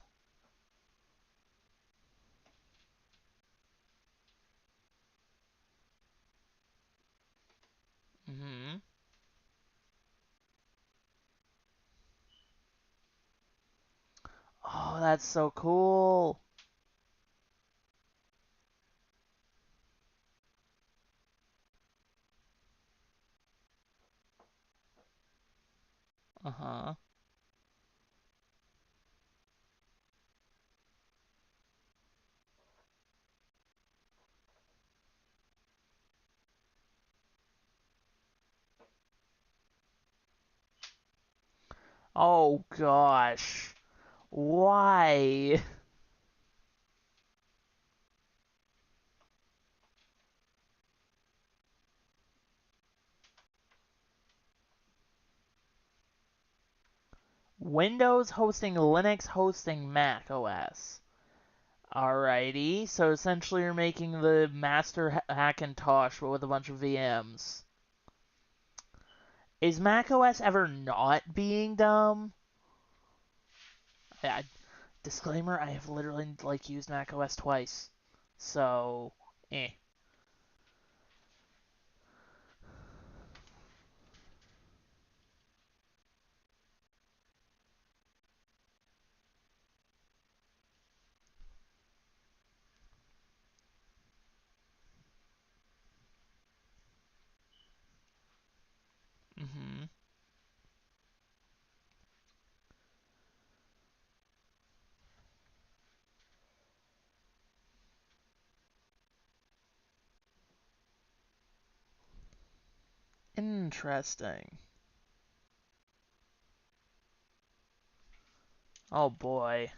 Mm-hmm. Oh, Oh, that's so cool. Uh-huh. Oh, gosh. Why? Windows hosting Linux hosting Mac OS. Alrighty, so essentially you're making the master Hackintosh but with a bunch of VMs. Is Mac OS ever not being dumb? Yeah, disclaimer, I have literally like used Mac OS twice. So, eh. Mhm. Interesting. Oh boy.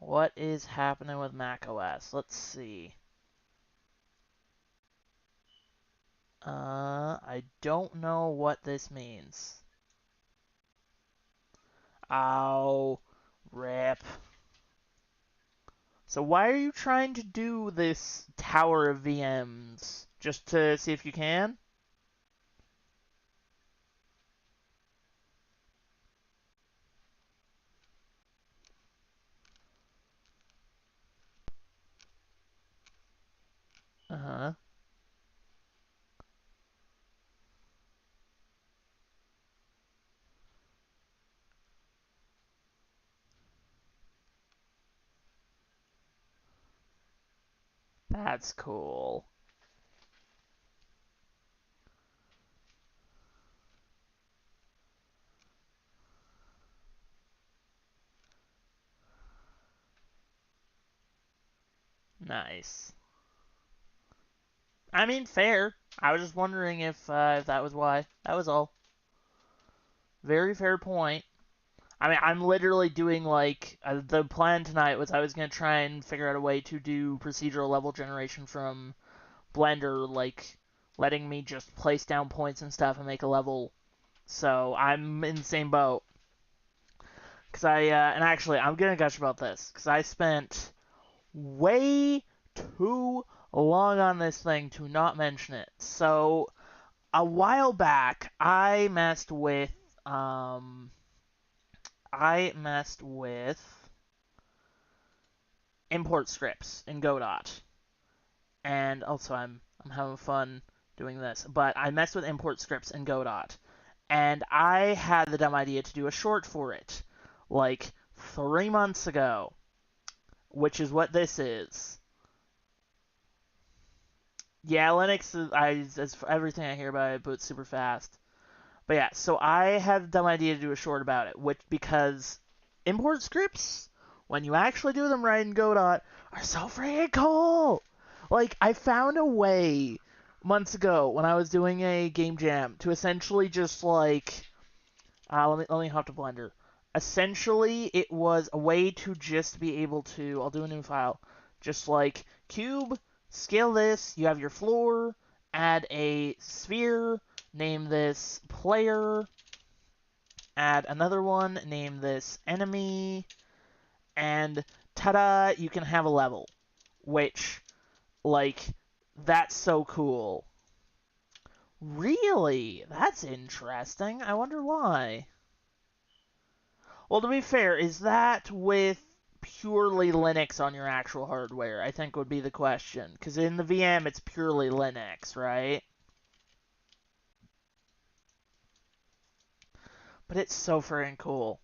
What is happening with Mac OS? Let's see. I don't know what this means. Ow. Rip. So why are you trying to do this tower of VMs? Just to see if you can? Uh-huh. That's cool. Nice. I mean, fair. I was just wondering if that was why. That was all. Very fair point. I mean, I'm literally doing like the plan tonight was I was gonna try and figure out a way to do procedural level generation from Blender, like letting me just place down points and stuff and make a level. So I'm in the same boat. Cause and actually I'm gonna gush about this because I spent way too long on this thing to not mention it. So a while back, I messed with import scripts in Godot, and also I'm having fun doing this. But I messed with import scripts in Godot, and I had the dumb idea to do a short for it, like 3 months ago, which is what this is. Yeah, Linux is everything I hear about it boots super fast. But yeah, so I had the dumb idea to do a short about it, which because import scripts, when you actually do them right in Godot, are so freaking cool. Like I found a way months ago when I was doing a game jam to essentially just like let me hop to Blender. Essentially, it was a way to just be able to. I'll do a new file. Just like cube, scale this. You have your floor. Add a sphere. Name this player. Add another one. Name this enemy. And ta-da! You can have a level. Which, like, that's so cool. Really? That's interesting. I wonder why. Well, to be fair, is that with purely Linux on your actual hardware? I think would be the question. Because in the VM, it's purely Linux, right? But it's so freaking cool.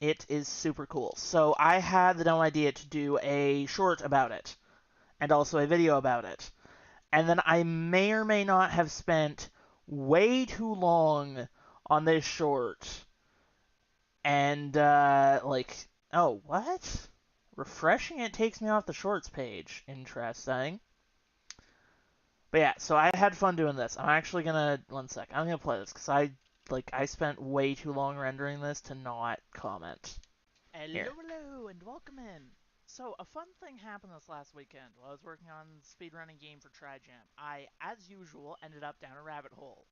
It is super cool. So I had the dumb idea to do a short about it, and also a video about it. And then I may or may not have spent way too long on this short. And, oh, what? Refreshing it takes me off the shorts page. Interesting. But yeah, so I had fun doing this. I'm actually gonna, one sec, I'm gonna play this, because I spent way too long rendering this to not comment. Hello, and welcome in. So, a fun thing happened this last weekend while I was working on the speedrunning game for TriJam. I, as usual, ended up down a rabbit hole.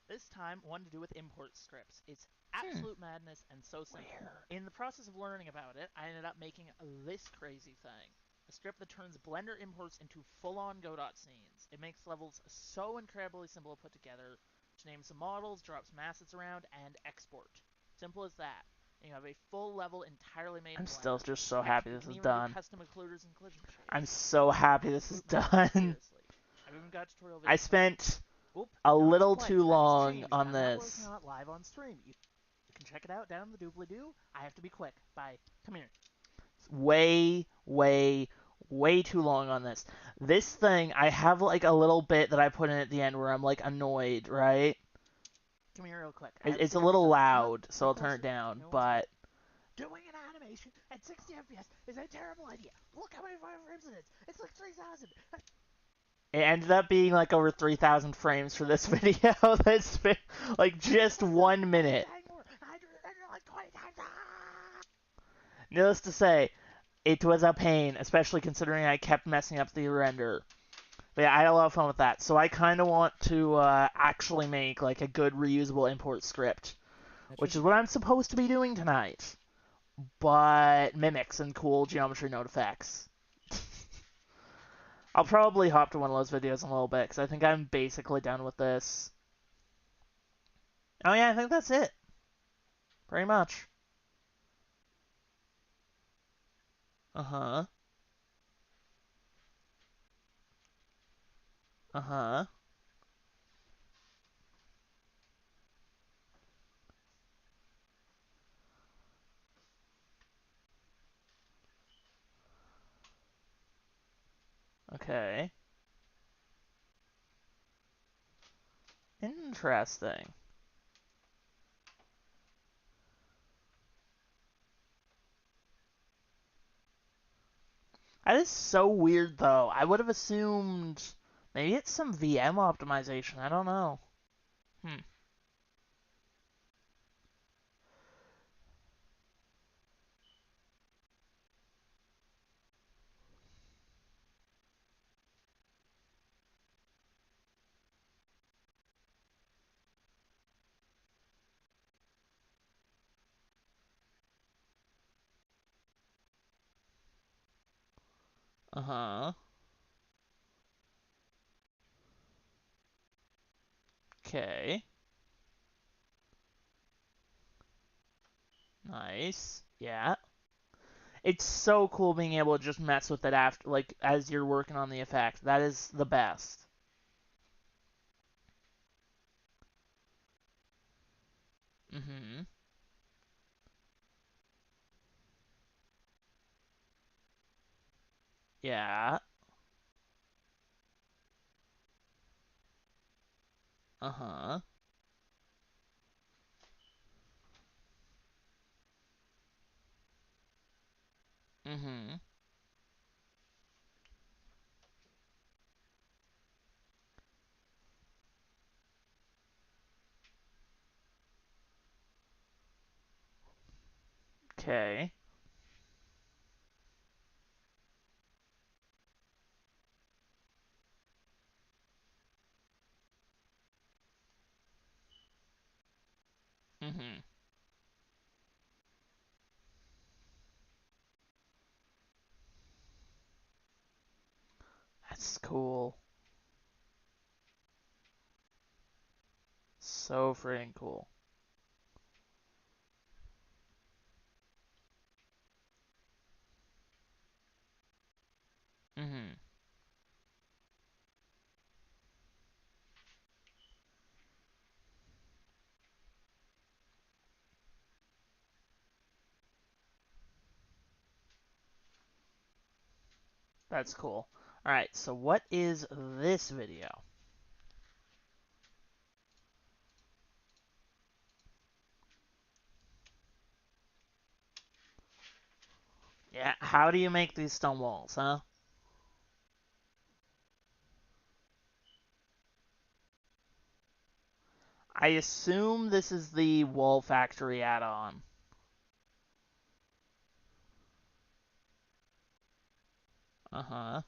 This time, one to do with import scripts. It's absolute madness and so simple. Weird. In the process of learning about it, I ended up making this crazy thing. A script that turns Blender imports into full-on Godot scenes. It makes levels so incredibly simple to put together. Just names some models, drops some assets around, and export. Simple as that. And you have a full level entirely made in Blender. I'm still just so happy this is done. Custom occluders and collision shapes. I'm so happy this is done. Seriously. I've even got tutorial videos. I spent a little too long on this. I'm not live on stream. You can check it out down in the doobly-doo. I have to be quick. Bye. Come here. Way too long on this. This thing, I have like a little bit that I put in at the end where I'm like annoyed, right? Come here real quick. It's a little loud, so I'll turn it down, but... Doing an animation at 60 FPS is a terrible idea. Look how many frames it is. It's like 3,000. It ended up being like over 3,000 frames for this video. That's been like just 1 minute. Needless to say, it was a pain, especially considering I kept messing up the render. But yeah, I had a lot of fun with that. So I kind of want to actually make like a good reusable import script, which is what I'm supposed to be doing tonight. But mimics and cool geometry node effects. I'll probably hop to one of those videos in a little bit, because I think I'm basically done with this. Oh yeah, I think that's it. Pretty much. Uh-huh. Uh-huh. Okay. Interesting. That is so weird, though. I would have assumed... Maybe it's some VM optimization. I don't know. Uh-huh. Okay. Nice. Yeah. It's so cool being able to just mess with it after, like, as you're working on the effect. That is the best. Mm-hmm. Yeah. Uh-huh. Mm-hmm. Okay. Mm-hmm. That's cool. So freaking cool. Mm-hmm. That's cool. Alright, so what is this video? Yeah, how do you make these stone walls, huh? I assume this is the Wall Factory add-on. Uh-huh.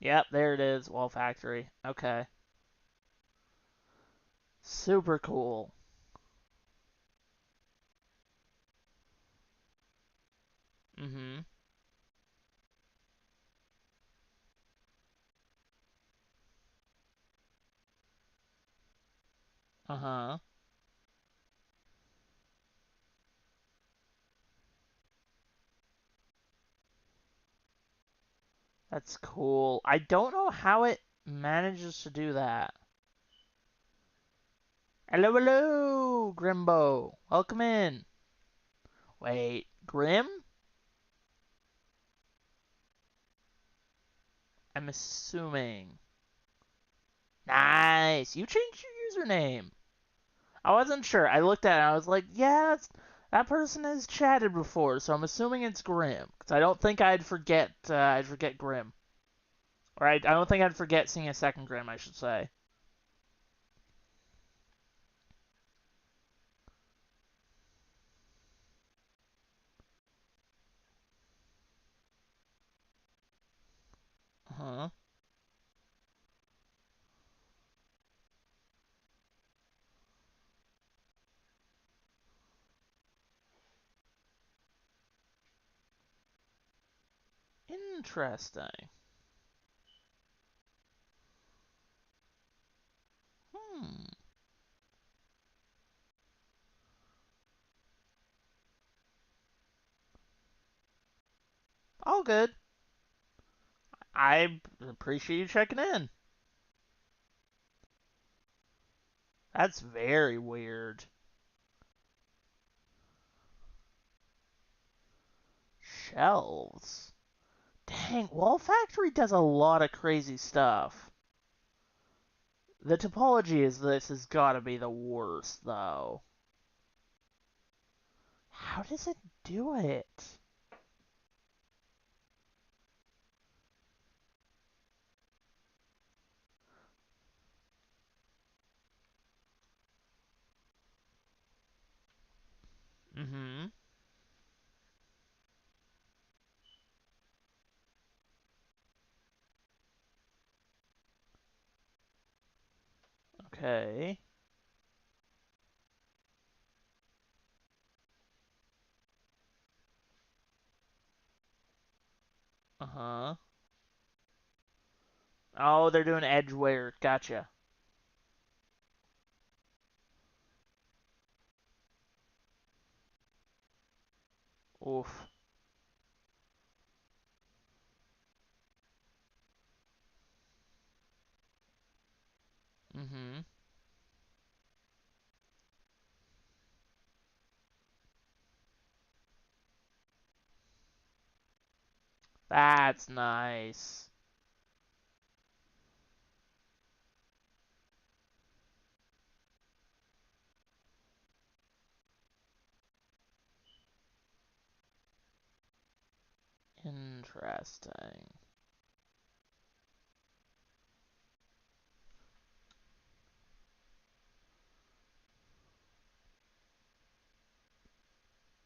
Yep, there it is, Wall Factory. Okay. Super cool. Mm-hmm. Uh-huh. That's cool. I don't know how it manages to do that. Hello, hello, Grimbo. Welcome in. Wait, Grim? I'm assuming. Nice. You changed your username. I wasn't sure. I looked at it and I was like, yeah, that person has chatted before, so I'm assuming it's Grim. Because I don't think I'd forget Grim. Or I don't think I'd forget seeing a second Grim, I should say. Uh-huh. Interesting. Hmm. All good. I appreciate you checking in. That's very weird. Shelves. Dang, Wall Factory does a lot of crazy stuff. The topology is this has got to be the worst, though. How does it do it? Mm-hmm. Okay. Uh-huh. Oh, they're doing edgeware. Gotcha. Oof. Mm-hmm. That's nice. Interesting.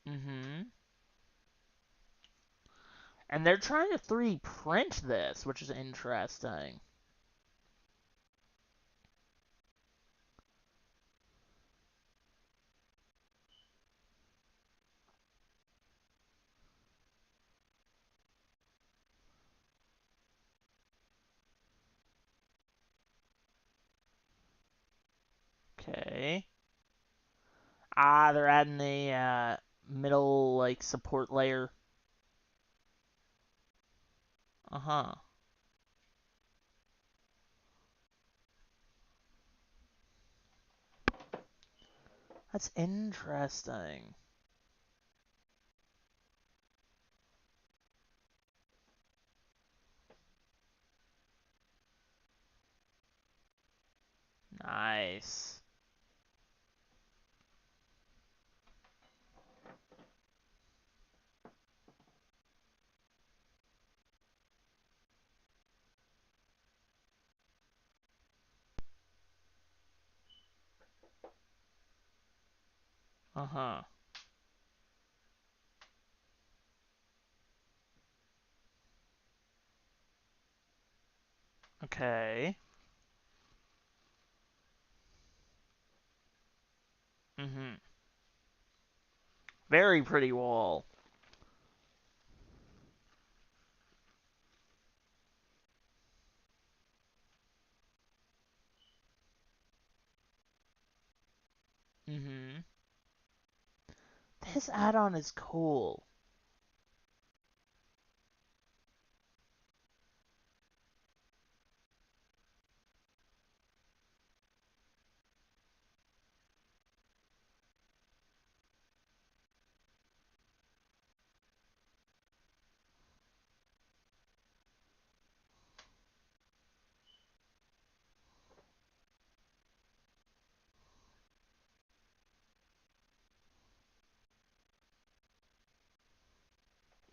Mm-hmm. And they're trying to 3D print this, which is interesting. Okay. Ah, they're adding the middle, like, support layer. Uh-huh. That's interesting. Nice. Uh-huh. Okay. Mm-hmm. Very pretty wall. Mm-hmm. This add-on is cool.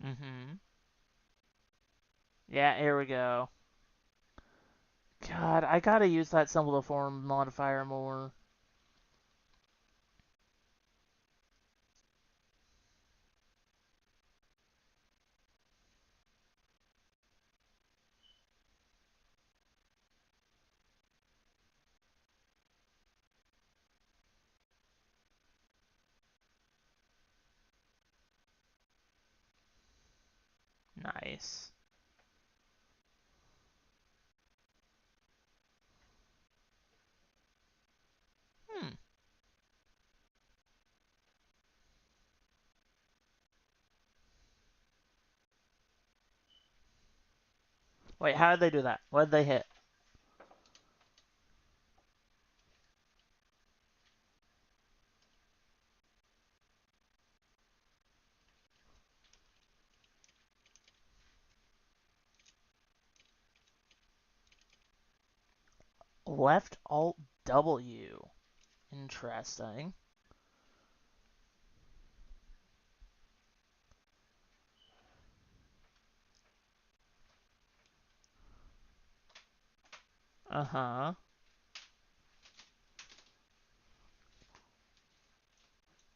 Mm-hmm. Yeah, here we go. God, I gotta use that symbol to form modifier more. Nice. Hmm. Wait, how did they do that? What did they hit? Left Alt W. Interesting. Uh-huh.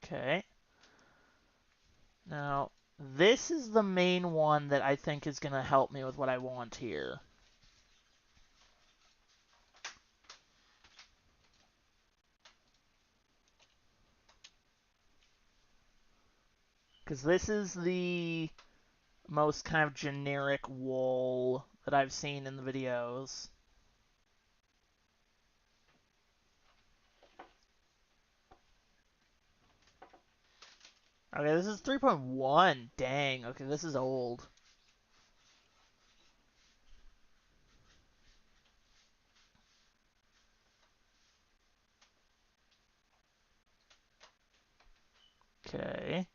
Okay. Now, this is the main one that I think is going to help me with what I want here. Because this is the most kind of generic wall that I've seen in the videos. Okay, this is 3.1. Dang. Okay, this is old. Okay.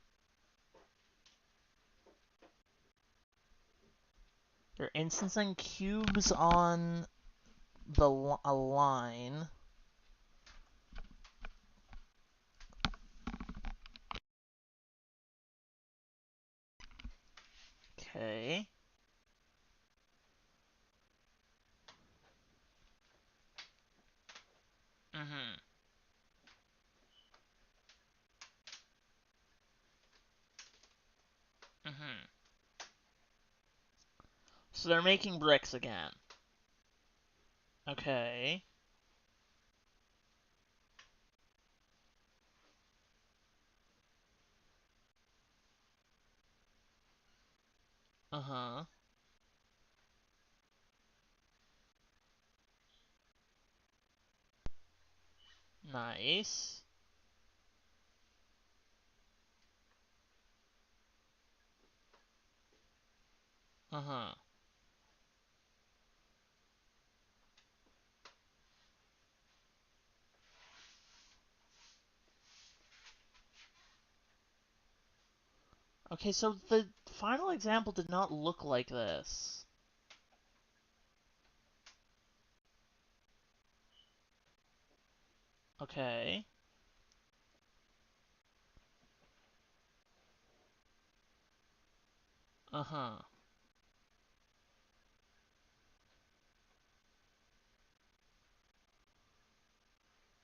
They're instancing cubes on a line. Okay. Mm-hmm. Mm-hmm. So they're making bricks again. Okay. Uh-huh. Nice. Uh-huh. Okay, so the final example did not look like this. Okay. Uh-huh.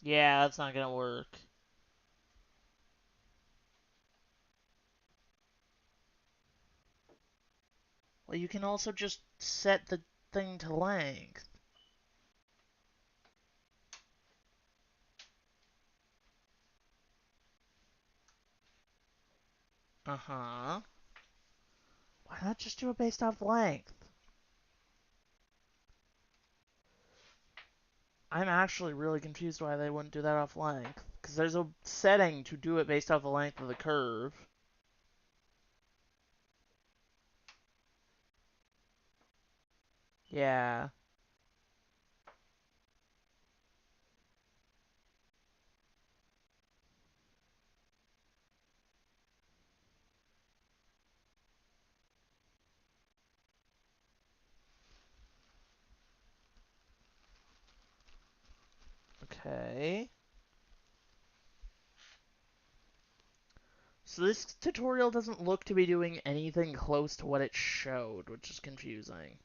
Yeah, that's not gonna work. Well, you can also just set the thing to length. Uh-huh. Why not just do it based off length? I'm actually really confused why they wouldn't do that off length. Because there's a setting to do it based off the length of the curve. Yeah. Okay. So this tutorial doesn't look to be doing anything close to what it showed, which is confusing.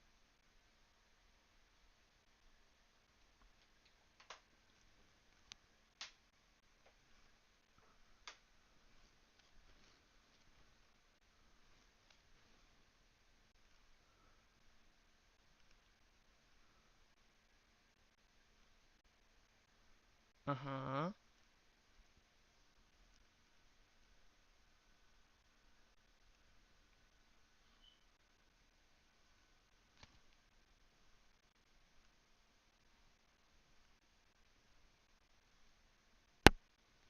Uh-huh.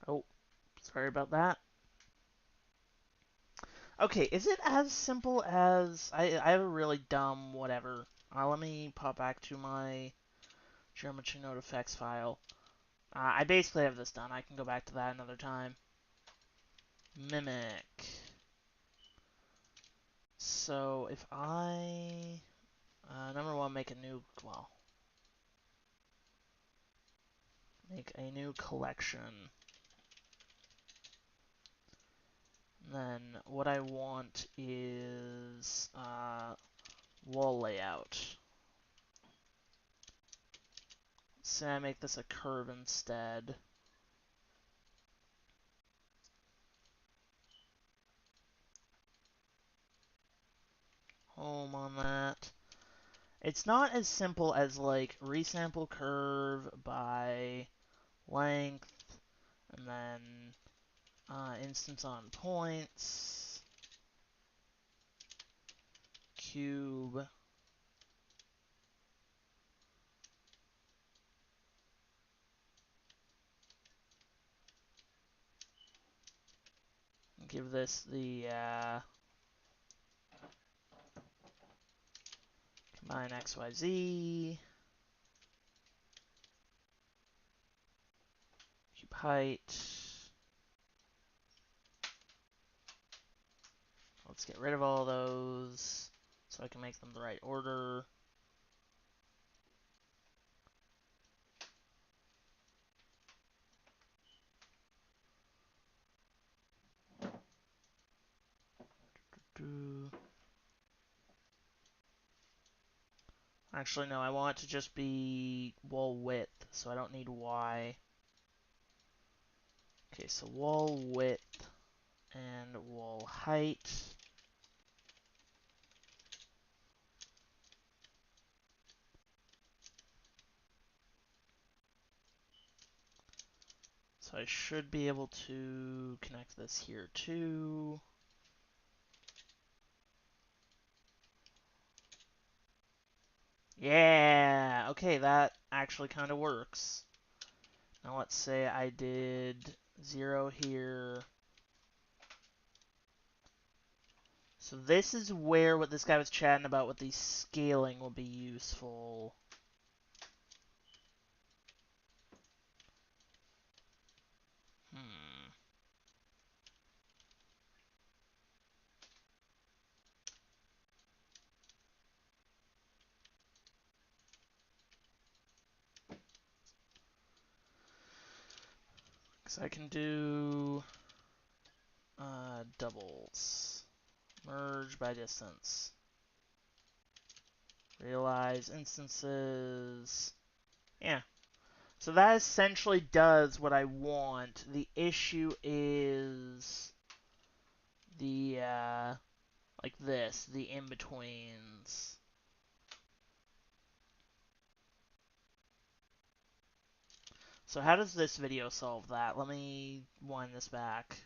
Oh, sorry about that. Okay, is it as simple as... I have a really dumb whatever. Let me pop back to my geometry node effects file. I basically have this done. I can go back to that another time. Mimic. So if I... number one, make a new... Well, make a new collection. Then what I want is wall layout. Say I make this a curve instead. Home on that. It's not as simple as like resample curve by length and then instance on points, cube. Give this the combine XYZ, cube height. Let's get rid of all those so I can make them the right order. Actually, no, I want it to just be wall width, so I don't need Y. Okay, so wall width and wall height. So I should be able to connect this here too. Yeah, okay, that actually kind of works. Now let's say I did 0 here. So this is where what this guy was chatting about with the scaling will be useful. Hmm. So I can do doubles. Merge by distance. Realize instances. Yeah. So that essentially does what I want. The issue is the, like this, the in-betweens. So how does this video solve that? Let me wind this back.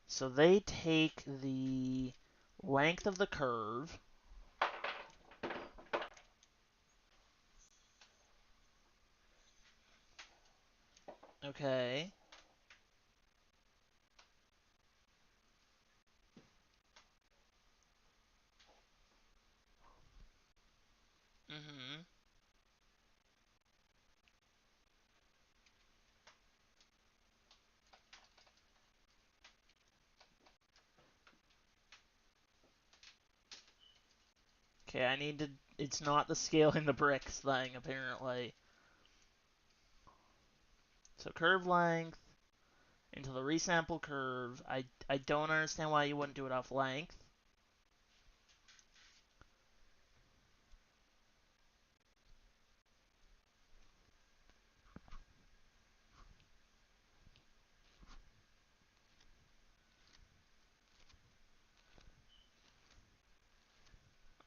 So they take the length of the curve. Okay. Mm-hmm. Okay, I need to... It's not the scaling the bricks thing, apparently. So curve length into the resample curve. I don't understand why you wouldn't do it off length.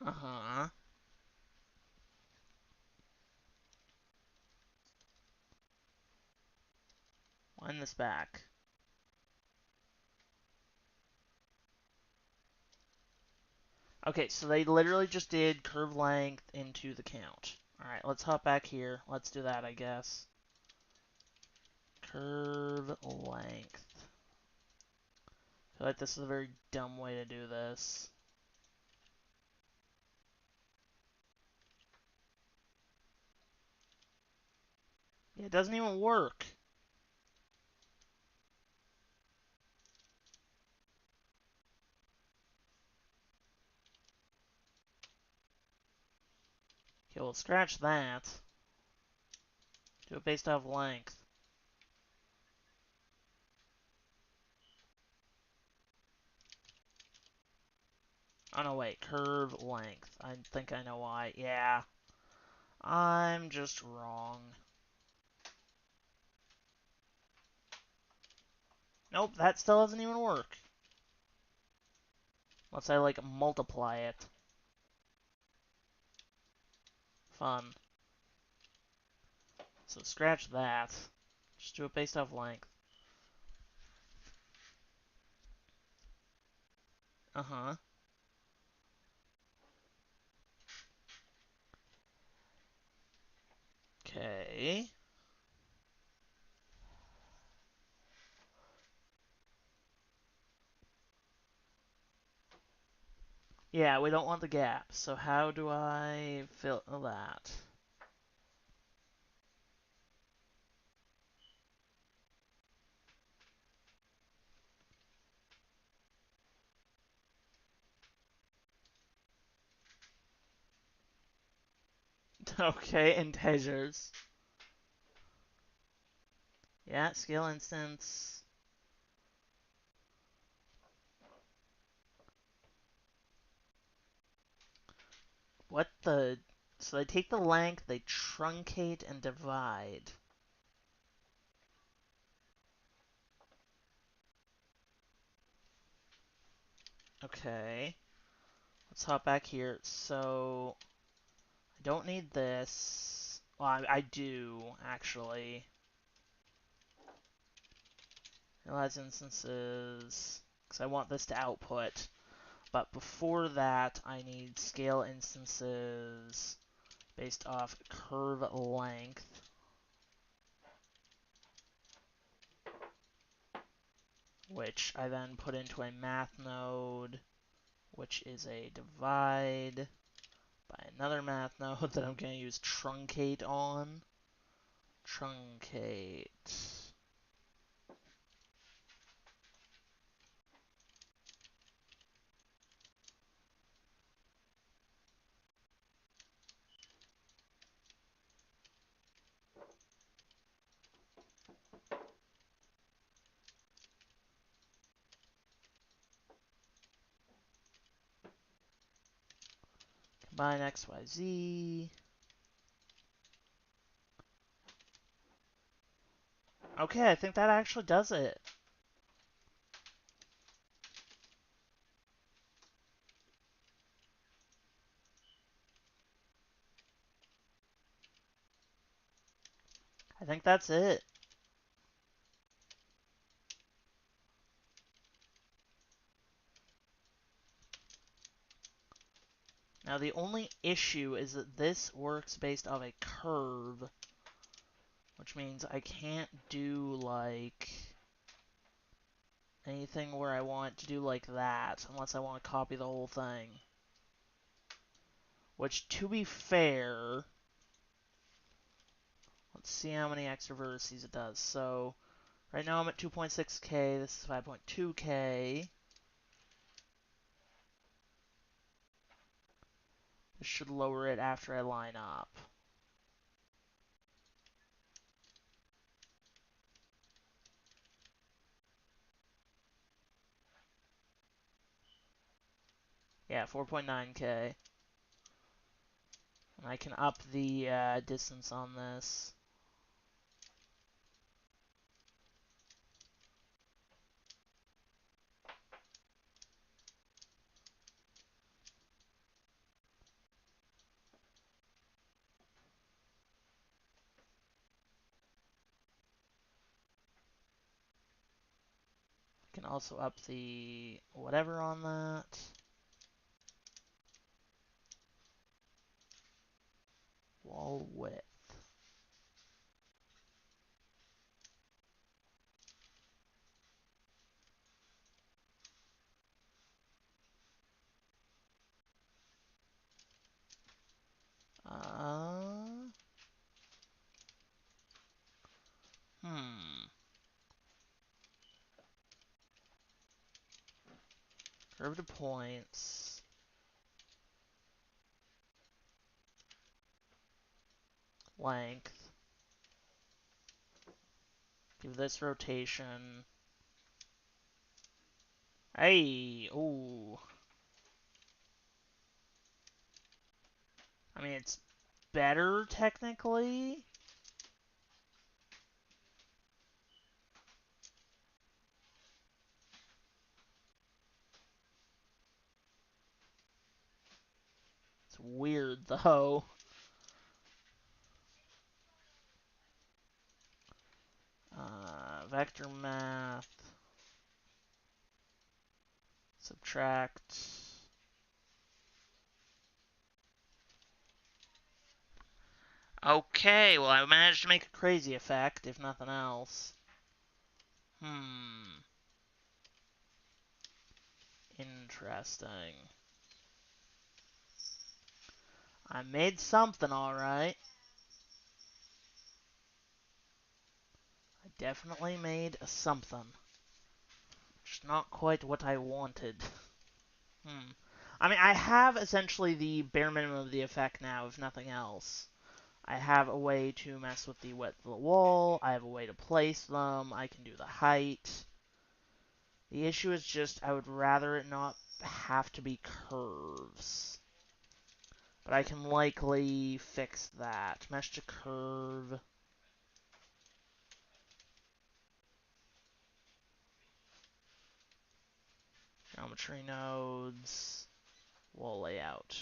Uh-huh. Wind this back. Okay, so they literally just did curve length into the count. Alright, let's hop back here. Let's do that, I guess. Curve length. I feel like this is a very dumb way to do this. Yeah, it doesn't even work. Okay, we'll scratch that. Do it based off length. Oh no, wait, curve length. I think I know why. Yeah. I'm just wrong. Nope, that still doesn't even work. Unless I, like, multiply it. Fun. So scratch that. Just do it based off length. Uh-huh. Okay. Yeah, we don't want the gap. So how do I fill that? Okay, integers. Yeah, scale instance. What the... So they take the length, they truncate and divide. Okay. Let's hop back here. So... I don't need this. Well, I do, actually. Realize instances... Because I want this to output. But before that, I need scale instances based off curve length. Which I then put into a math node, which is a divide by another math node that I'm going to use truncate on. Truncate. Combine X, Y, Z. Okay, I think that actually does it. I think that's it. Now the only issue is that this works based off a curve, which means I can't do like anything where I want to do like that unless I want to copy the whole thing. Which, to be fair, let's see how many extra vertices it does. So right now I'm at 2.6k, this is 5.2k. This should lower it after I line up. Yeah, 4.9k. And I can up the distance on this. I can also up the whatever on that. Wall width. Uh, hmm. Curve to points. Length. Give this rotation. Hey! Ooh. I mean, it's better technically. It's weird though. Vector math. Subtract. Okay, well I managed to make a crazy effect, if nothing else. Interesting. I made something, alright. I definitely made something. Just not quite what I wanted. I mean, I have essentially the bare minimum of the effect now, if nothing else. I have a way to mess with the width of the wall. I have a way to place them. I can do the height. The issue is just I would rather it not have to be curves. But I can likely fix that. Mesh to curve. Geometry nodes. Wall layout.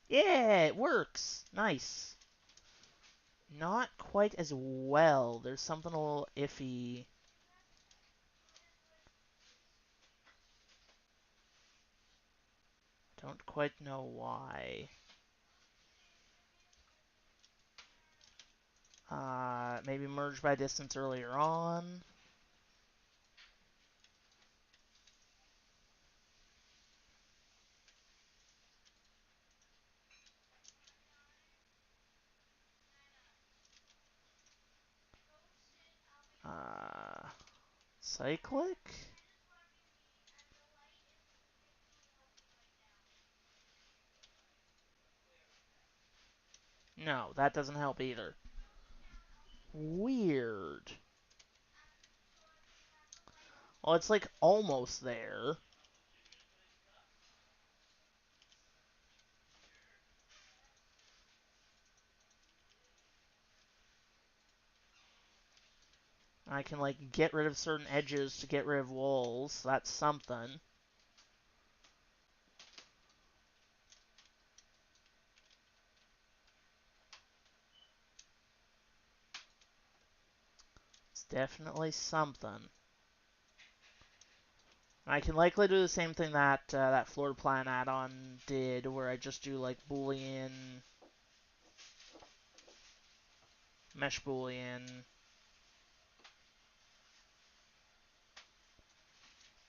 Yeah, it works. Nice. Not quite as well. There's something a little iffy. Don't quite know why. Maybe merge by distance earlier on. Uh, cyclic? No, that doesn't help either. Weird. Well, it's like almost there. I can like get rid of certain edges to get rid of walls. That's something. It's definitely something. I can likely do the same thing that that floor plan add-on did, where I just do like Boolean, mesh Boolean,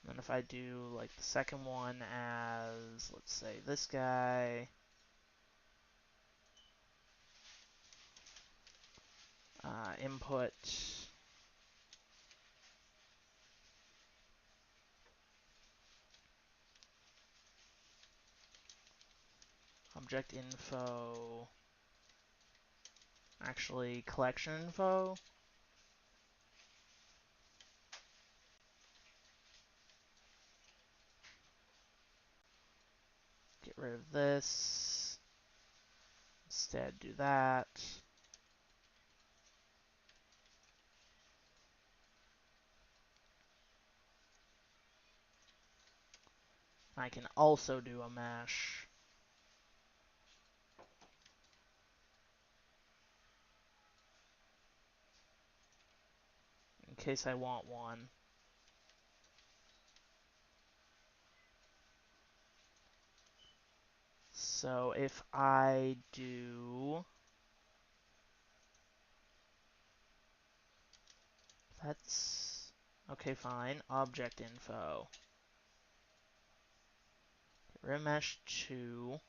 and if I do like the second one as, let's say, this guy, input object info, actually collection info. Get rid of this. Instead, do that. I can also do a mesh. In case I want one. So if I do... That's... Okay, fine. Object info. Get rid of mesh 2.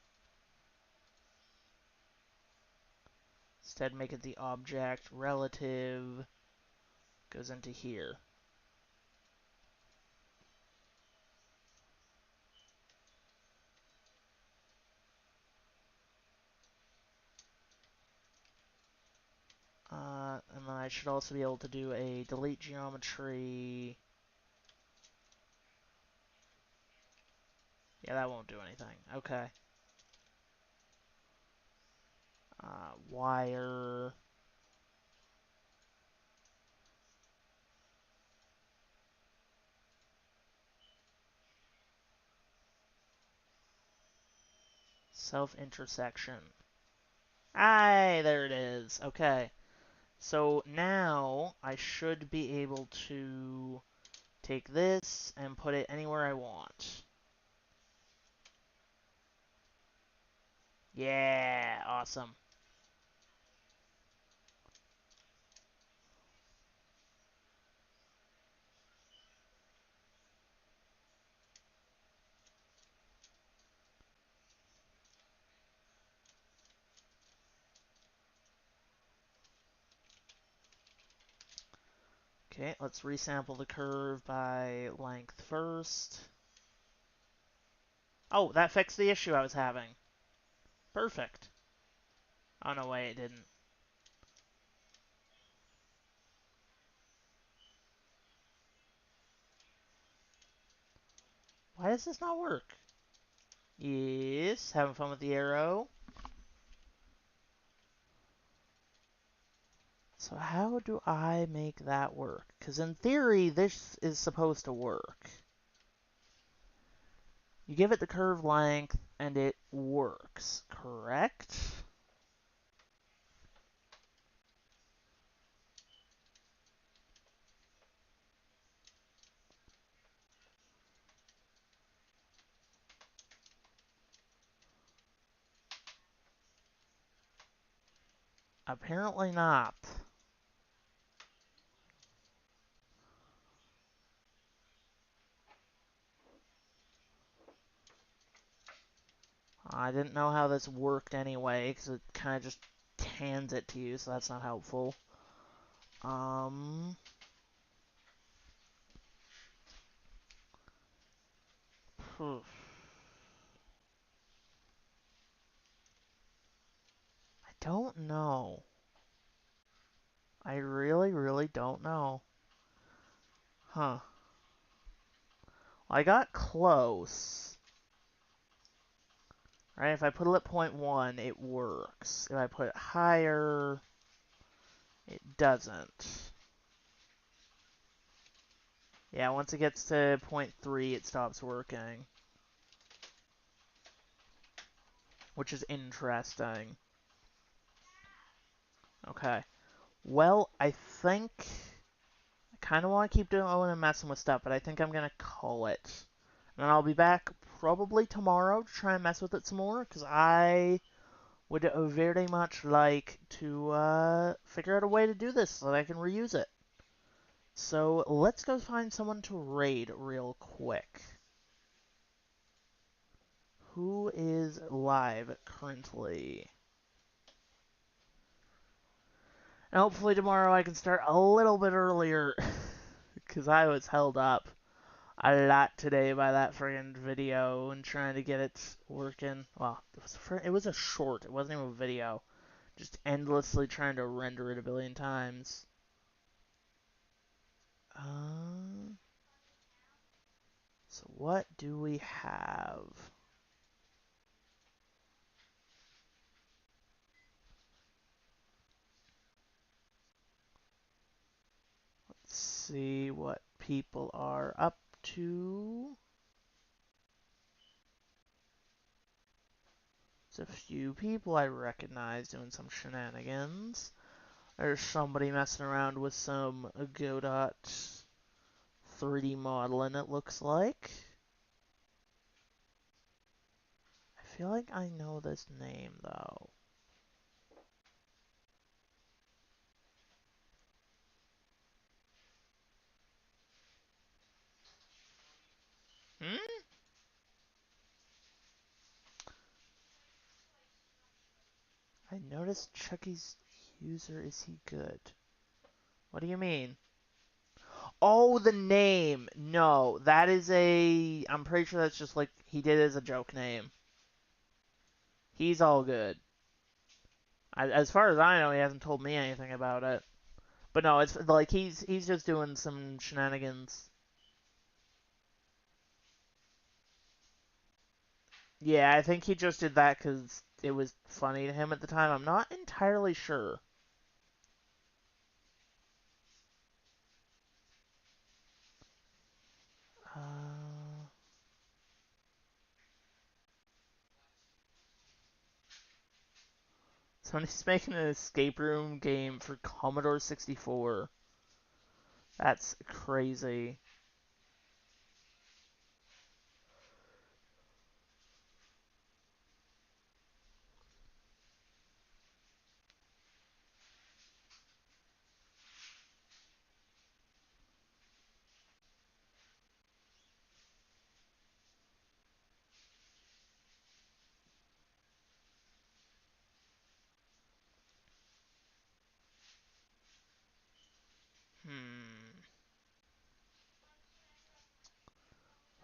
Instead, make it the object relative goes into here. And then I should also be able to do a delete geometry. Yeah, that won't do anything. Okay. Wire. Self-intersection. Aye, there it is. Okay. So now I should be able to take this and put it anywhere I want. Yeah, awesome. Okay, let's resample the curve by length first. Oh, that fixed the issue I was having. Perfect. Oh, no, wait, it didn't. Why does this not work? Yes, having fun with the arrow. So how do I make that work? Because in theory, this is supposed to work. You give it the curve length, and it works, correct? Apparently not. I didn't know how this worked anyway, because it kind of just hands it to you, so that's not helpful. Phew. I don't know. I really, really don't know. Huh. I got close. Right, if I put it at 0.1, it works. If I put it higher, it doesn't. Yeah, once it gets to 0.3, it stops working. Which is interesting. Okay. Well, I think... I kind of want to keep doing and messing with stuff, but I think I'm going to call it. And I'll be back probably tomorrow to try and mess with it some more, because I would very much like to figure out a way to do this so that I can reuse it. So let's go find someone to raid real quick. Who is live currently? And hopefully tomorrow I can start a little bit earlier, because I was held up a lot today by that friggin' video and trying to get it working. Well, it was a short, it wasn't even a video. Just endlessly trying to render it a billion times. So what do we have? Let's see what people are up to. There's a few people I recognize doing some shenanigans. There's somebody messing around with some Godot 3D modeling, it looks like. I feel like I know this name, though. Hmm? I noticed Chucky's user. Is he good? What do you mean? Oh, the name. No, that is a... I'm pretty sure that's just like he did it as a joke name. He's all good. As far as I know, he hasn't told me anything about it. But no, it's like he's just doing some shenanigans. Yeah, I think he just did that because it was funny to him at the time. I'm not entirely sure. Somebody's making an escape room game for Commodore 64. That's crazy.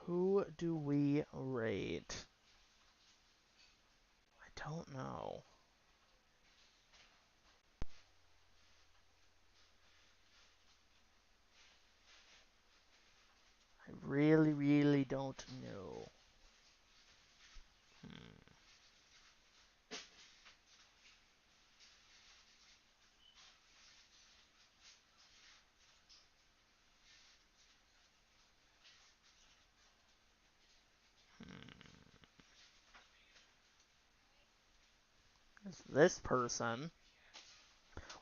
Who do we raid? I don't know. I really, really don't know. This person.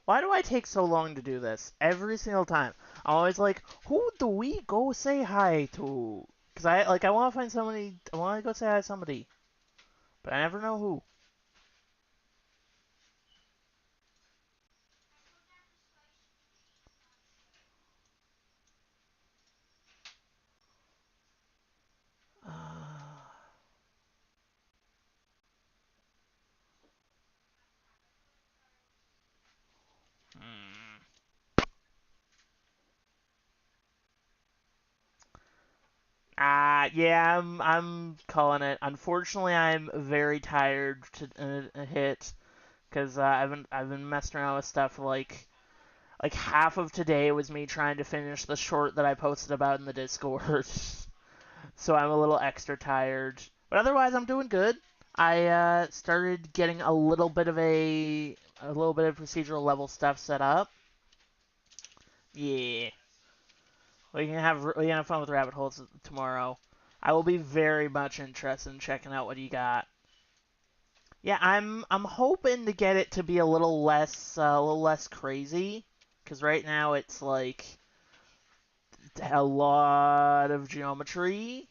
Why do I take so long to do this? Every single time. I'm always like, who do we go say hi to? Because I want to find somebody, I want to go say hi to somebody. But I never know who. Yeah, I'm calling it. Unfortunately, I'm very tired to hit because I've been messing around with stuff like half of today was me trying to finish the short that I posted about in the Discord. so I'm a little extra tired. But otherwise, I'm doing good. I started getting a little bit of procedural level stuff set up. Yeah, we can have fun with rabbit holes tomorrow. I will be very much interested in checking out what you got. Yeah, I'm hoping to get it to be a little less crazy, because right now it's like a lot of geometry.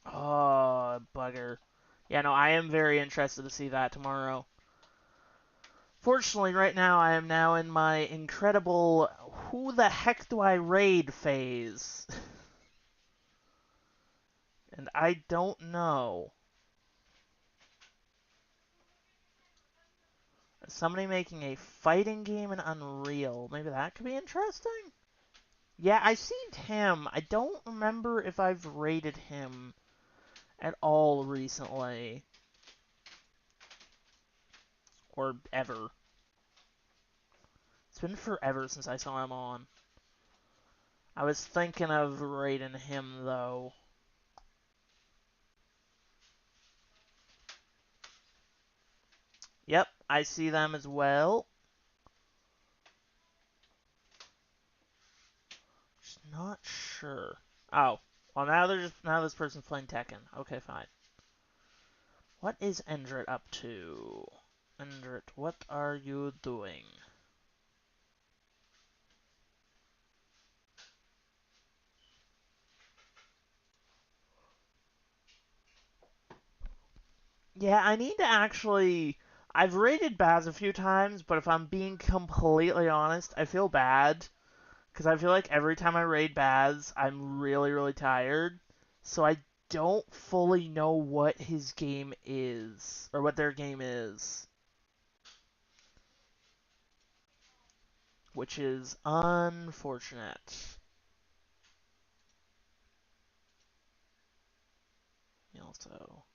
Oh, bugger. Yeah, no, I am very interested to see that tomorrow. Fortunately, right now I am now in my incredible who the heck do I raid phase. And I don't know. Somebody making a fighting game in Unreal. Maybe that could be interesting? Yeah, I've seen him. I don't remember if I've rated him at all recently. Or ever. It's been forever since I saw him on. I was thinking of rating him, though. Yep, I see them as well. Just not sure. Oh, well now this person's playing Tekken. Okay, fine. What is Endrit up to? Endrit, what are you doing? Yeah, I need to actually. I've rated Baz a few times, but if I'm being completely honest, I feel bad. Because I feel like every time I raid Baz, I'm really, really tired. So I don't fully know what his game is, or what their game is. Which is unfortunate. Also.